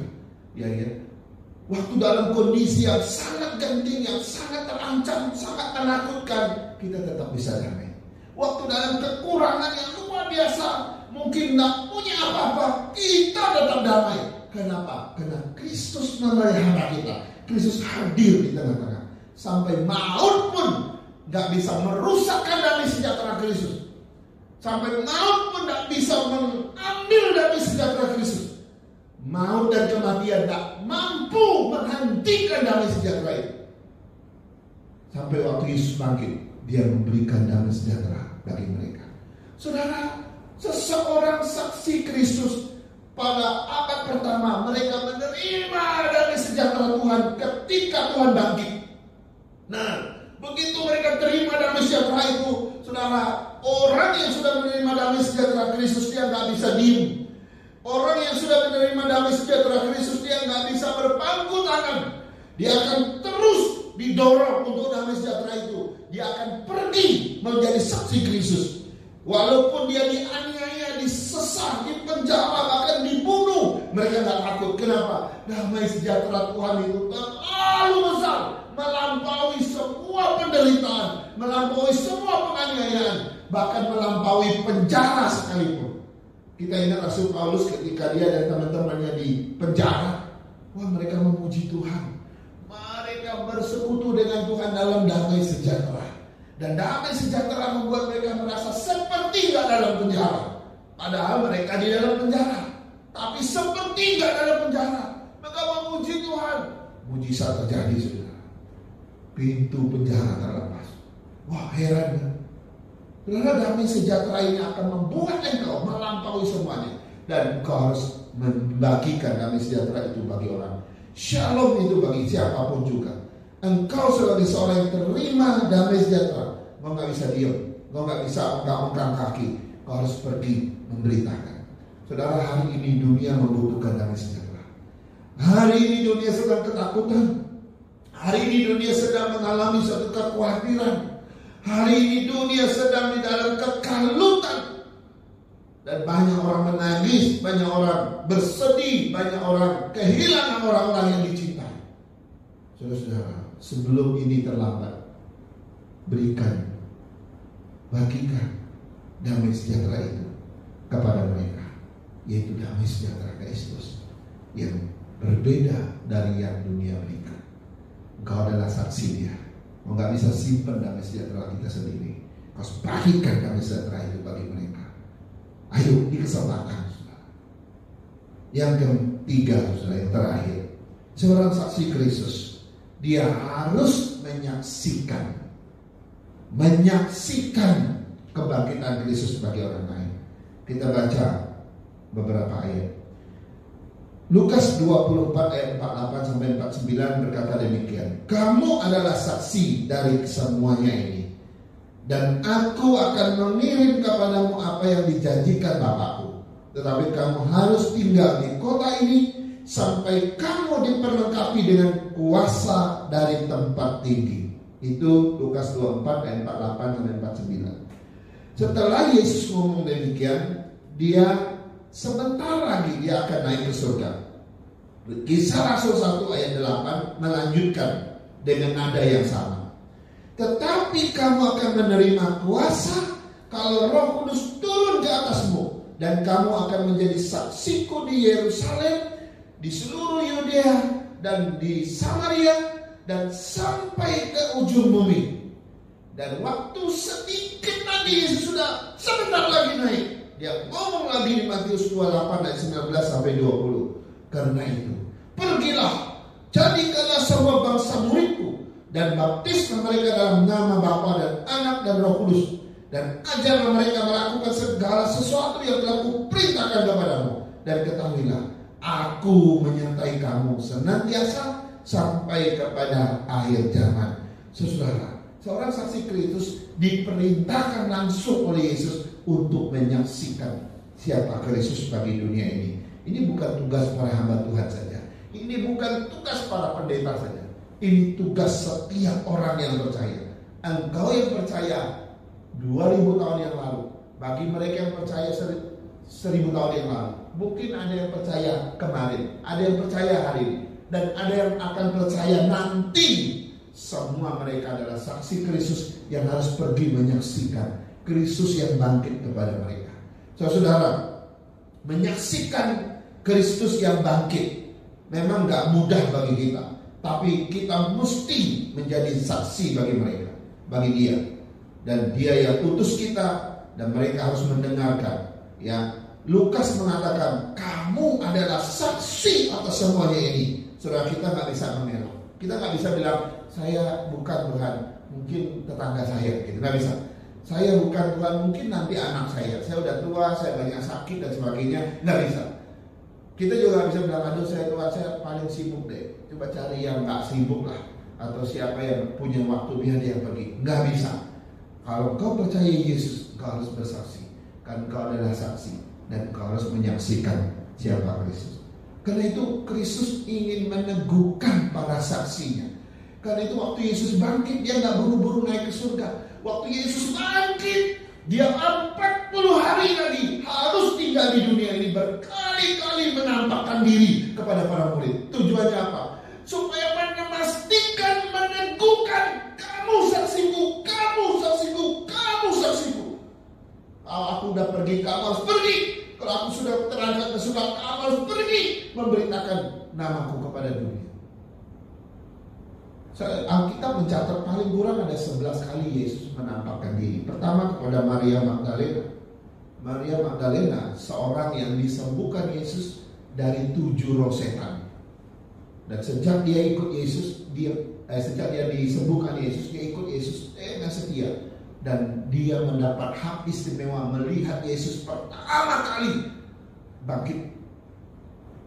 Waktu dalam kondisi yang sangat genting, yang sangat terancam, sangat menakutkan, kita tetap bisa damai. Waktu dalam kekurangan yang luar biasa, mungkin tidak punya apa-apa, kita tetap damai. Kenapa? Karena Kristus memelihara kita. Kristus hadir di tengah-tengah. Sampai maut pun gak bisa merusakkan damai sejahtera Kristus. Sampai maut pun gak bisa mengambil damai sejahtera Kristus. Maut dan kematian tak mampu menghentikan damai sejahtera itu. Sampai waktu Yesus bangkit, dia memberikan damai sejahtera bagi mereka. Saudara, seseorang saksi Kristus pada abad pertama, mereka menerima damai sejahtera Tuhan ketika Tuhan bangkit. Nah, begitu mereka terima damai sejahtera itu, saudara, orang yang sudah menerima damai sejahtera Kristus, dia nggak bisa diem. Orang yang sudah menerima damai sejahtera Kristus, dia nggak bisa berpangku tangan. Dia akan terus didorong untuk damai sejahtera itu. Dia akan pergi menjadi saksi Kristus. Walaupun dia dianiaya, disesat, dipenjara, bahkan dibunuh, mereka nggak takut. Kenapa? Damai sejahtera Tuhan itu terlalu besar, melampaui semua penderitaan, melampaui semua penganiayaan, bahkan melampaui penjara sekalipun. Kita ingat Rasul Paulus ketika dia dan teman-temannya di penjara. Wah, mereka memuji Tuhan. Mereka bersekutu dengan Tuhan dalam damai sejahtera. Dan damai sejahtera membuat mereka merasa seperti nggak dalam penjara. Padahal mereka di dalam penjara, tapi seperti nggak dalam penjara. Mereka memuji Tuhan. Mujizat terjadi, saudara. Pintu penjara terlepas. Wah, heran kan? Karena damai sejahtera ini akan membuat engkau melampaui semuanya. Dan engkau harus membagikan damai sejahtera itu bagi orang. Shalom itu bagi siapapun juga. Engkau sebagai seorang yang terima damai sejahtera, engkau gak bisa diam, engkau gak bisa ongkang-ongkang kaki. Engkau harus pergi memberitakan. Saudara, hari ini dunia membutuhkan damai sejahtera. Hari ini dunia sedang ketakutan. Hari ini dunia sedang mengalami suatu kekhawatiran. Hari ini dunia sedang di dalam kekalutan. Dan banyak orang menangis, banyak orang bersedih, banyak orang kehilangan orang-orang yang dicintai. Saudara-saudara, sebelum ini terlambat, berikan, bagikan damai sejahtera itu kepada mereka, yaitu damai sejahtera Kristus yang berbeda dari yang dunia berikan. Engkau adalah saksi dia. Kau gak bisa simpan damai sejahtera kita sendiri. Kau harus bagikan damai sejahtera itu bagi mereka. Ayo, di kesempatan, saudara. Yang ketiga, saudara, yang terakhir, seorang saksi Kristus, dia harus menyaksikan kebangkitan Kristus bagi orang lain. Kita baca beberapa ayat. Lukas 24 ayat 48 sampai 49 berkata demikian. Kamu adalah saksi dari semuanya ini. Dan aku akan mengirim kepadamu apa yang dijanjikan Bapakku. Tetapi kamu harus tinggal di kota ini sampai kamu diperlengkapi dengan kuasa dari tempat tinggi. Itu Lukas 24 ayat 48 sampai 49. Setelah Yesus ngomong demikian, dia sebentar lagi dia akan naik ke surga. Kisah Rasul 1 ayat 8 melanjutkan dengan nada yang sama. Tetapi kamu akan menerima kuasa kalau Roh Kudus turun ke atasmu, dan kamu akan menjadi saksiku di Yerusalem, di seluruh Yudea dan di Samaria, dan sampai ke ujung bumi. Dan waktu sedikit lagi Yesus sudah sebentar lagi naik. Dia ngomong lagi di Matius 28 ayat 19 sampai 20. Karena itu, pergilah, jadikanlah semua bangsa muridku, dan baptislah mereka dalam nama Bapa dan Anak dan Roh Kudus, dan ajarlah mereka melakukan segala sesuatu yang telah kuperintahkan kepadamu. Dan ketahuilah, aku menyertai kamu senantiasa sampai kepada akhir zaman. Saudara, seorang saksi Kristus diperintahkan langsung oleh Yesus untuk menyaksikan siapa Kristus bagi dunia ini. Ini bukan tugas para hamba Tuhan saja. Ini bukan tugas para pendeta saja. Ini tugas setiap orang yang percaya. Engkau yang percaya 2000 tahun yang lalu, bagi mereka yang percaya 1000 tahun yang lalu, mungkin ada yang percaya kemarin, ada yang percaya hari ini, dan ada yang akan percaya nanti. Semua mereka adalah saksi Kristus yang harus pergi menyaksikan Kristus yang bangkit kepada mereka. Saudara, menyaksikan Kristus yang bangkit memang gak mudah bagi kita, tapi kita mesti menjadi saksi bagi mereka, bagi dia. Dan dia yang utus kita, dan mereka harus mendengarkan. Ya, Lukas mengatakan, kamu adalah saksi atas semuanya ini. Saudara, kita gak bisa mengelak. Kita gak bisa bilang, saya bukan Tuhan, mungkin tetangga saya, gitu. Gak bisa. Saya bukan Tuhan, mungkin nanti anak saya udah tua, saya banyak sakit dan sebagainya. Gak bisa. Kita juga gak bisa bilang, aduh saya Tuhan, saya paling sibuk deh, coba cari yang gak sibuk lah, atau siapa yang punya waktu biar dia pergi. Gak bisa. Kalau kau percaya Yesus, kau harus bersaksi. Kan kau adalah saksi, dan kau harus menyaksikan siapa Kristus. Karena itu Kristus ingin meneguhkan para saksinya. Karena itu waktu Yesus bangkit, dia gak buru-buru naik ke surga. Waktu Yesus bangkit, dia 40 hari lagi harus tinggal di dunia ini, berkali-kali menampakkan diri kepada para murid. Tujuannya apa? Supaya memastikan, meneguhkan, kamu saksiku, kamu saksiku, kamu saksiku. Kalau aku udah pergi, kamu harus pergi. Kalau aku sudah terangkat ke surga, kamu harus pergi memberitakan namaku kepada dunia. Alkitab mencatat paling kurang ada 11 kali Yesus menampakkan diri. Pertama kepada Maria Magdalena. Maria Magdalena seorang yang disembuhkan Yesus dari 7 roh setan. Dan sejak dia ikut Yesus, sejak dia disembuhkan Yesus, dia ikut Yesus dengan setia. Dan dia mendapat hak istimewa melihat Yesus pertama kali bangkit.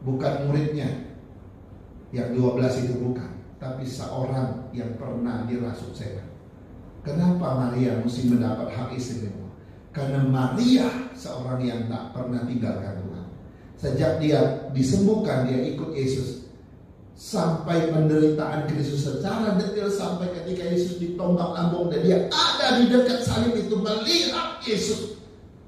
Bukan muridnya yang 12 itu, bukan, tapi seorang yang pernah dirasuk setan. Kenapa Maria mesti mendapat hak istimewa? Karena Maria seorang yang tak pernah tinggalkan Tuhan. Sejak dia disembuhkan, dia ikut Yesus sampai penderitaan Kristus secara detail, sampai ketika Yesus ditombak lambung dan dia ada di dekat salib itu melihat Yesus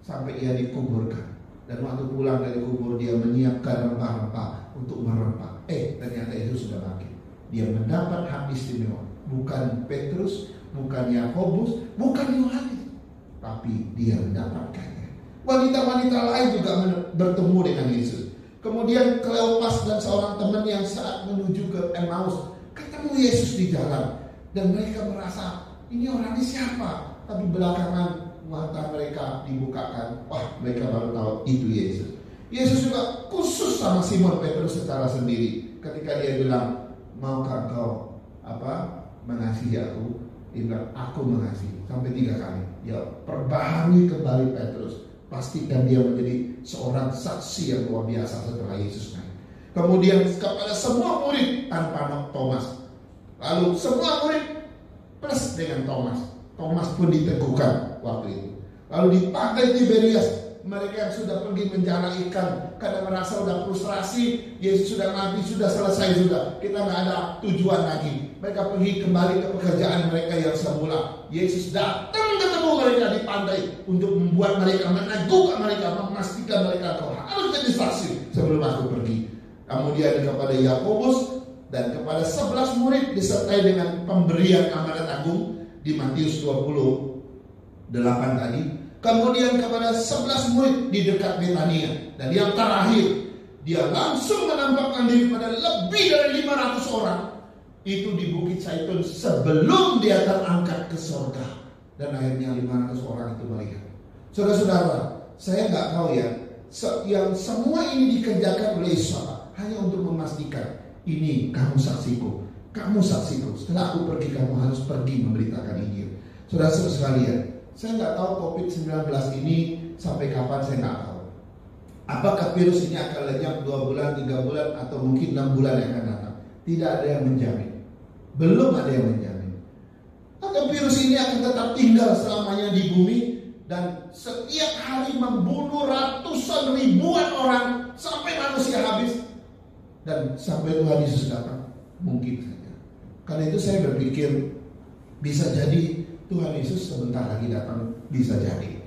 sampai ia dikuburkan. Dan waktu pulang dari kubur dia menyiapkan rempah-rempah untuk merempah. Ternyata Yesus sudah bangkit. Dia mendapat hak istimewa. Bukan Petrus, bukan Yakobus, bukan Yohanes, tapi dia mendapatkannya. Wanita-wanita lain juga bertemu dengan Yesus. Kemudian Kleopas dan seorang teman yang saat menuju ke Emmaus ketemu Yesus di jalan, dan mereka merasa ini orangnya siapa? Tapi belakangan mata mereka dibukakan, wah, mereka baru tahu itu Yesus. Yesus juga khusus sama Simon Petrus secara sendiri ketika dia bilang, maukah kau mengasihi aku? Dia bilang, aku mengasihi, sampai 3 kali. Ya, perbaharui kembali Petrus. Pastikan dia menjadi seorang saksi yang luar biasa setelah Yesus naik. Kemudian kepada semua murid tanpa Thomas. Lalu semua murid plus dengan Thomas. Thomas pun diteguhkan waktu itu. Lalu di pantai Tiberias, mereka yang sudah pergi menjala ikan karena merasa sudah frustrasi, Yesus sudah mati, sudah selesai, sudah kita nggak ada tujuan lagi. Mereka pergi kembali ke pekerjaan mereka yang semula. Yesus datang ketemu mereka di pantai untuk membuat mereka, meneguhkan mereka, memastikan mereka kau harus jadi saksi sebelum aku pergi. kemudian kepada Yakobus, dan kepada 11 murid disertai dengan pemberian amanat agung di Matius 28 tadi. Kemudian kepada 11 murid di dekat Betania. Dan yang terakhir, dia langsung menampakkan diri pada lebih dari 500 orang itu di Bukit Zaitun sebelum dia terangkat ke surga. Dan akhirnya 500 orang itu melihat. Saudara-saudara, saya nggak tahu ya, yang semua ini dikerjakan oleh Yesus hanya untuk memastikan ini kamu saksiku, kamu saksiku. Setelah aku pergi, kamu harus pergi memberitakan Injil. Saudara-saudara sekalian, saya nggak tahu COVID-19 ini sampai kapan, saya nggak tahu. Apakah virus ini akan lenyap 2 bulan, 3 bulan, atau mungkin 6 bulan yang akan datang? Tidak ada yang menjamin. Belum ada yang menjamin. Atau virus ini akan tetap tinggal selamanya di bumi dan setiap hari membunuh ratusan ribuan orang sampai manusia habis. Dan sampai Tuhan Yesus datang, mungkin saja. Karena itu saya berpikir bisa jadi Tuhan Yesus sebentar lagi datang, bisa jadi.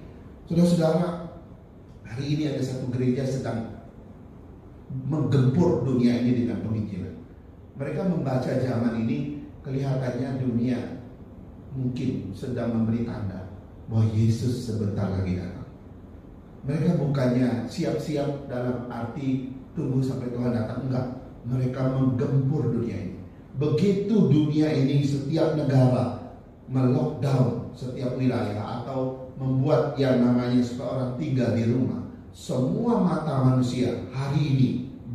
Saudara-saudara, hari ini ada satu gereja sedang menggempur dunia ini dengan penginjilan. Mereka membaca zaman ini, kelihatannya dunia mungkin sedang memberi tanda bahwa Yesus sebentar lagi datang. Mereka bukannya siap-siap dalam arti tunggu sampai Tuhan datang, enggak. Mereka menggempur dunia ini. Begitu dunia ini setiap negara melockdown setiap wilayah atau membuat yang namanya supaya orang tinggal di rumah, semua mata manusia hari ini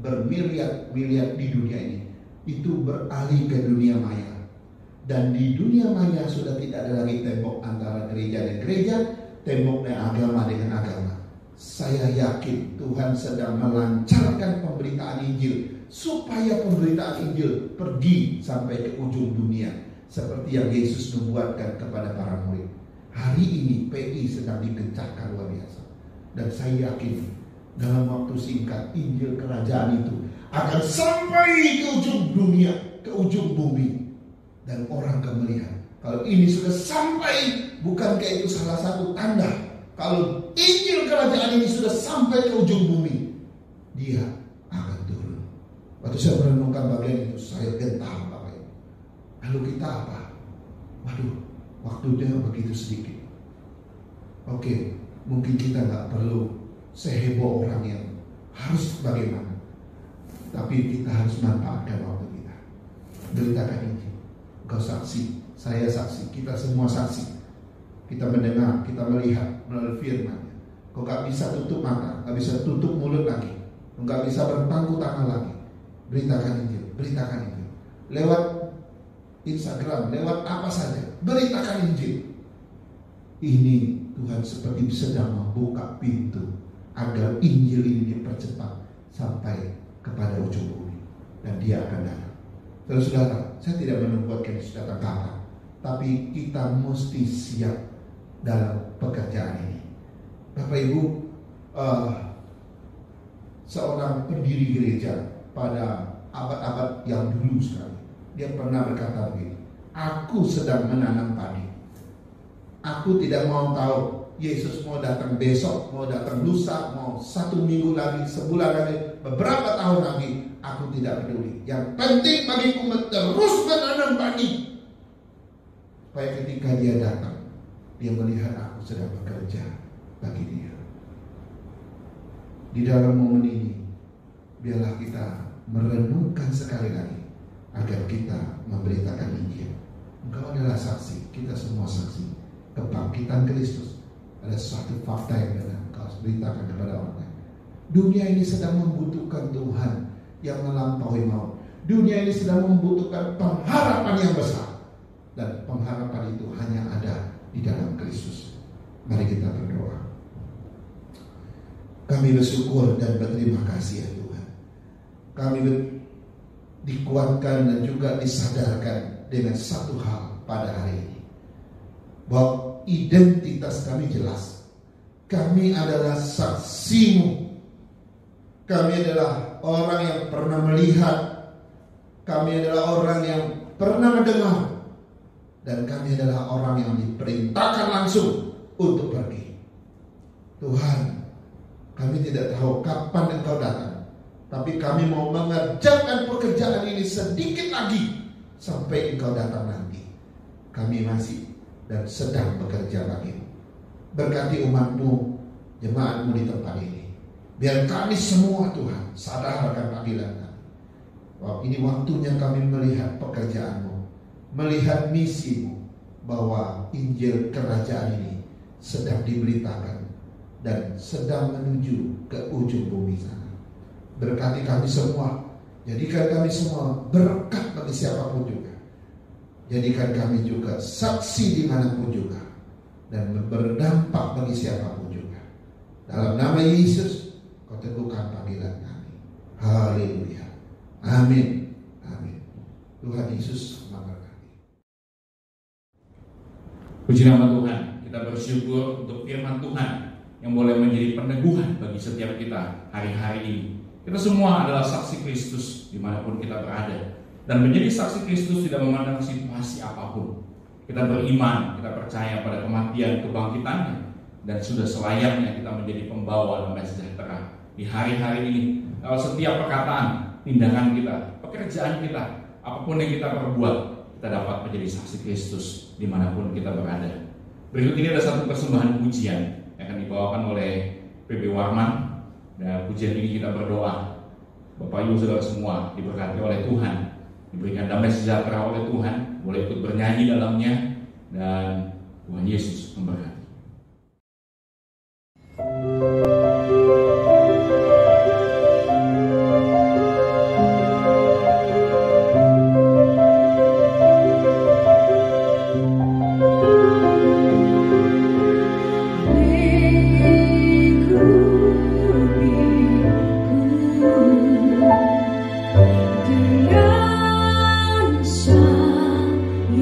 bermiliar-miliar di dunia ini itu beralih ke dunia maya. Dan di dunia maya sudah tidak ada lagi tembok antara gereja dan gereja, temboknya agama dengan agama. Saya yakin Tuhan sedang melancarkan pemberitaan Injil supaya pemberitaan Injil pergi sampai ke ujung dunia seperti yang Yesus nubuatkan kepada para murid. Hari ini PI sedang digencarkan luar biasa. Dan saya yakin dalam waktu singkat Injil kerajaan itu akan sampai ke ujung dunia, ke ujung bumi. Dan orang akan melihat kalau ini sudah sampai, bukankah itu salah satu tanda kalau Injil kerajaan ini sudah sampai ke ujung bumi, dia akan turun. Waktu saya merenungkan bagian itu, saya gentar Bapak Ibu. Lalu kita apa? Waduh, waktunya begitu sedikit. Oke, mungkin kita nggak perlu seheboh orang yang harus bagaimana, tapi kita harus manfaatkan waktu kita. Beritakan Injil. Kau saksi, saya saksi, kita semua saksi. Kita mendengar, kita melihat melalui firman. Kau gak bisa tutup mata, gak bisa tutup mulut lagi, kau gak bisa berpangku tangan lagi. Beritakan Injil, beritakan Injil. Lewat Instagram, lewat apa saja, beritakan Injil. Ini Tuhan seperti sedang membuka pintu agar Injil ini dipercepat sampai kepada ujung bumi, dan dia akan datang. Saudara, saya tidak menubuatkan Yesus datang kapan, tapi kita mesti siap dalam pekerjaan ini. Bapak Ibu, seorang pendiri gereja pada abad-abad yang dulu sekali, dia pernah berkata begini, aku sedang menanam padi. Aku tidak mau tahu Yesus mau datang besok, mau datang lusa, mau 1 minggu lagi, sebulan lagi, beberapa tahun lagi, aku tidak peduli. Yang penting bagiku terus menanam padi, supaya ketika dia datang, dia melihat aku sedang bekerja bagi dia. Di dalam momen ini, biarlah kita merenungkan sekali lagi agar kita memberitakan Injil. Engkau adalah saksi, kita semua saksi kebangkitan Kristus. Ada suatu fakta yang benar, engkau harus beritakan kepada orang lain. Dunia ini sedang membutuhkan Tuhan yang melampaui maut. Dunia ini sedang membutuhkan pengharapan yang besar, dan pengharapan itu hanya ada di dalam Kristus. Mari kita berdoa. Kami bersyukur dan berterima kasih ya Tuhan. Kami dikuatkan dan juga disadarkan dengan satu hal pada hari ini, bahwa identitas kami jelas. Kami adalah saksimu. Kami adalah orang yang pernah melihat. Kami adalah orang yang pernah mendengar. Dan kami adalah orang yang diperintahkan langsung untuk pergi. Tuhan, kami tidak tahu kapan Engkau datang, Tapi kami mau mengerjakan pekerjaan ini sedikit lagi sampai Engkau datang nanti. Kami masih dan sedang bekerja bagimu. Berkati umat-Mu, jemaat-Mu di tempat ini. Biar kami semua Tuhan sadar akan panggilan kami. Bahwa ini waktunya kami melihat pekerjaan-Mu, melihat misi-Mu, bahwa Injil Kerajaan ini sedang diberitakan dan sedang menuju ke ujung bumi sana. Berkati kami semua, jadikan kami semua berkat bagi siapapun juga. Jadikan kami juga saksi dimanapun juga, dan berdampak bagi siapapun juga. Dalam nama Yesus, Kau teguhkan panggilan kami. Haleluya. Amin. Amin. Tuhan Yesus memberkati. Puji nama Tuhan, kita bersyukur untuk firman Tuhan yang boleh menjadi peneguhan bagi setiap kita hari-hari ini. Kita semua adalah saksi Kristus dimanapun kita berada. Dan menjadi saksi Kristus tidak memandang situasi apapun. Kita beriman, kita percaya pada kematian, kebangkitannya. Dan sudah selayaknya kita menjadi pembawa damai sejahtera di hari-hari ini. Kalau setiap perkataan, tindakan kita, pekerjaan kita, apapun yang kita perbuat, kita dapat menjadi saksi Kristus dimanapun kita berada. Berikut ini ada satu persembahan pujian yang akan dibawakan oleh PB Warman. Dan pujian ini kita berdoa, Bapak Ibu Saudara semua diberkati oleh Tuhan, diberikan damai sejahtera oleh Tuhan, boleh ikut bernyanyi dalamnya, dan Tuhan Yesus memberkati. Dengan sayang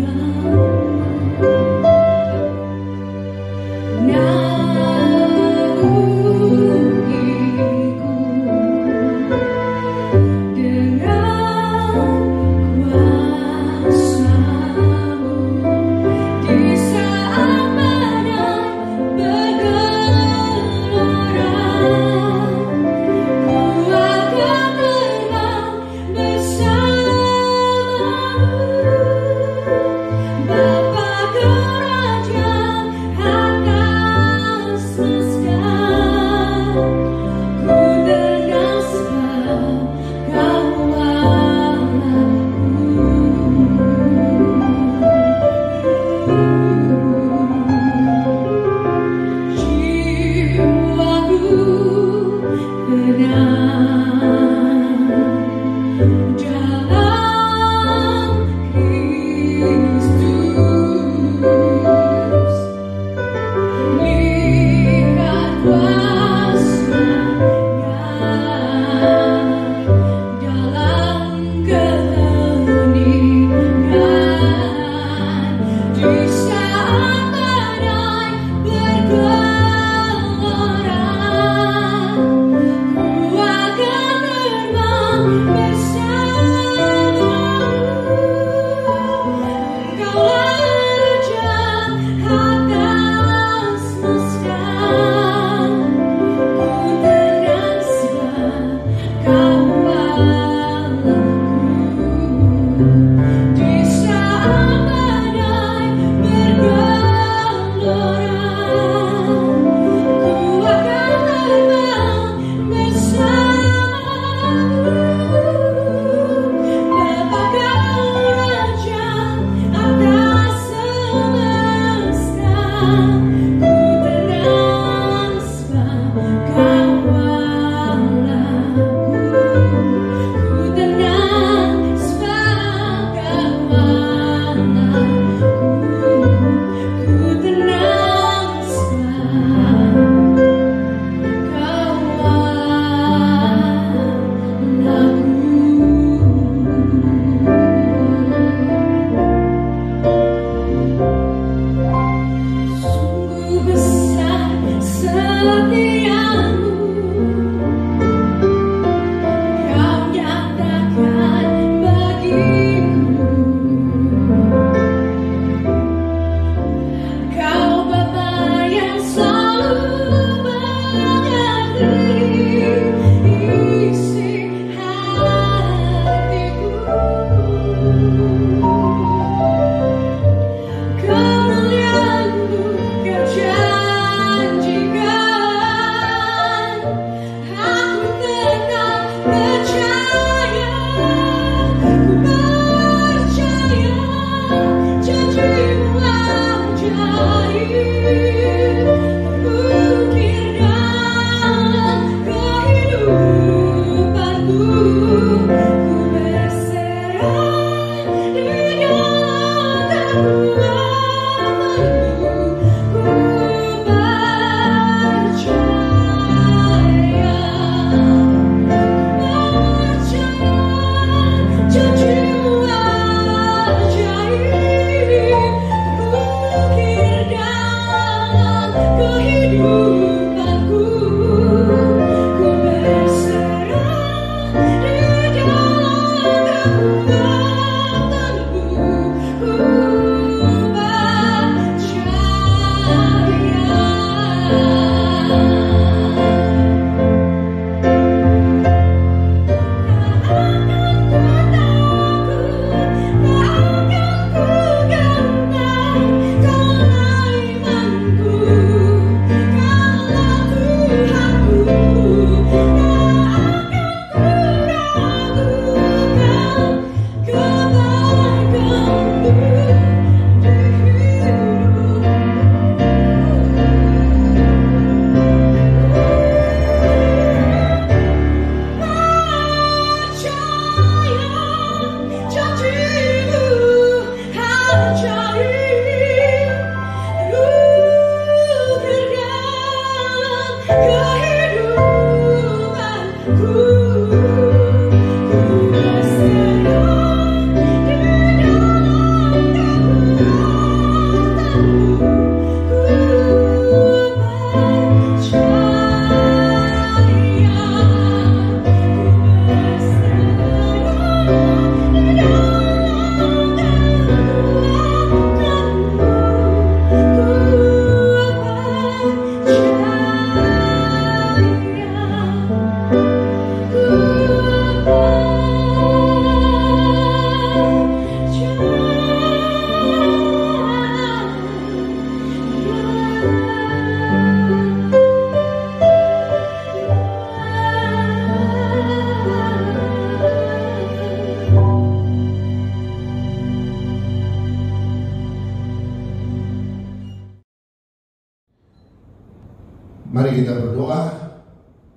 Mari kita berdoa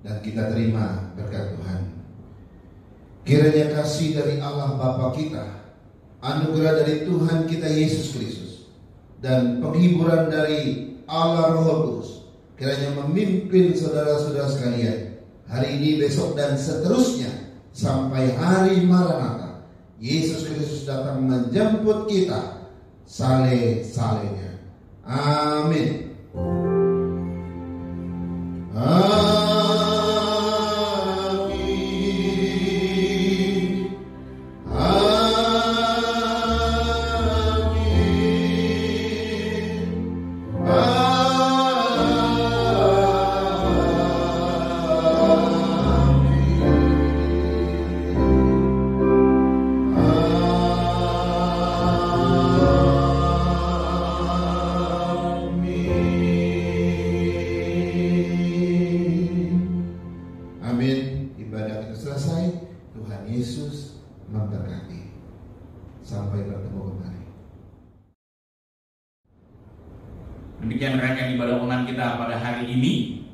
dan kita terima berkat Tuhan. Kiranya kasih dari Allah Bapa kita, anugerah dari Tuhan kita Yesus Kristus, dan penghiburan dari Allah Roh Kudus kiranya memimpin saudara-saudara sekalian hari ini, besok, dan seterusnya sampai hari Maranatha. Yesus Kristus datang menjemput kita sale-salenya. Amin. Amin. Amin. Amin. Ibadah kita selesai. Tuhan Yesus memberkati. Sampai bertemu kembali. Demikian rangkaian ibadah online kita pada hari ini.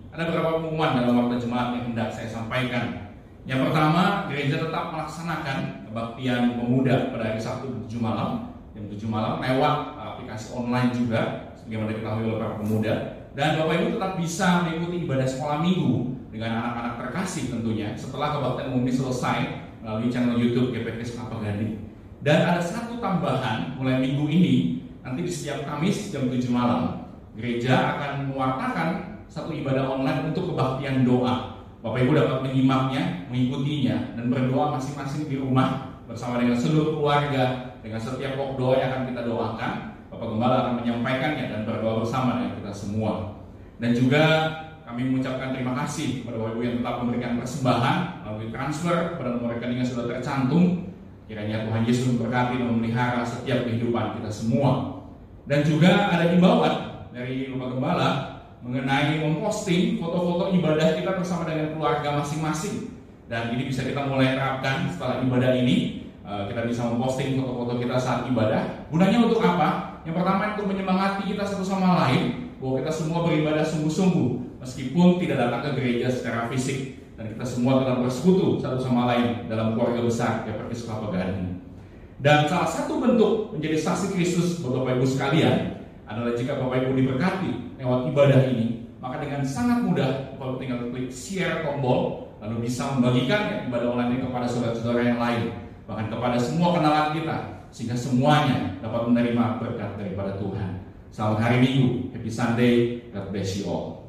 Ada beberapa pengumuman dalam waktu jemaat yang hendak saya sampaikan. Yang pertama, gereja tetap melaksanakan kebaktian pemuda pada hari Sabtu 7 malam, jam 7 malam lewat aplikasi online juga, sebagaimana diketahui oleh para pemuda. Dan Bapak Ibu tetap bisa mengikuti ibadah sekolah minggu dengan anak-anak terkasih tentunya setelah kebaktian umum ini selesai melalui channel YouTube GPK Kelapa Gading. Dan ada satu tambahan mulai minggu ini, nanti di setiap Kamis jam 7 malam, gereja akan mewartakan satu ibadah online untuk kebaktian doa. Bapak Ibu dapat menyimaknya, mengikutinya, dan berdoa masing-masing di rumah bersama dengan seluruh keluarga, dengan setiap pokok doa yang akan kita doakan. Bapak Gembala akan menyampaikannya dan berdoa bersama dengan kita semua. Dan juga kami mengucapkan terima kasih kepada Bapak Ibu yang tetap memberikan persembahan melalui transfer pada nomor rekening yang sudah tercantum. Kiranya Tuhan Yesus memberkati dan memelihara setiap kehidupan kita semua. Dan juga ada himbauan dari Bapak Gembala mengenai memposting foto-foto ibadah kita bersama dengan keluarga masing-masing. Dan ini bisa kita mulai terapkan setelah ibadah ini. Kita bisa memposting foto-foto kita saat ibadah. Gunanya untuk apa? Yang pertama untuk menyemangati kita satu sama lain bahwa kita semua beribadah sungguh-sungguh meskipun tidak datang ke gereja secara fisik, dan kita semua telah bersekutu satu sama lain dalam keluarga besar GPK Kelapa Gading. Dan salah satu bentuk menjadi saksi Kristus buat Bapak Ibu sekalian adalah jika Bapak Ibu diberkati lewat ibadah ini, maka dengan sangat mudah Bapak Ibu tinggal klik share tombol, lalu bisa membagikan ibadah online ini kepada saudara-saudara yang lain, bahkan kepada semua kenalan kita, sehingga semuanya dapat menerima berkat daripada Tuhan. Selamat hari Minggu, Happy Sunday, God bless you all.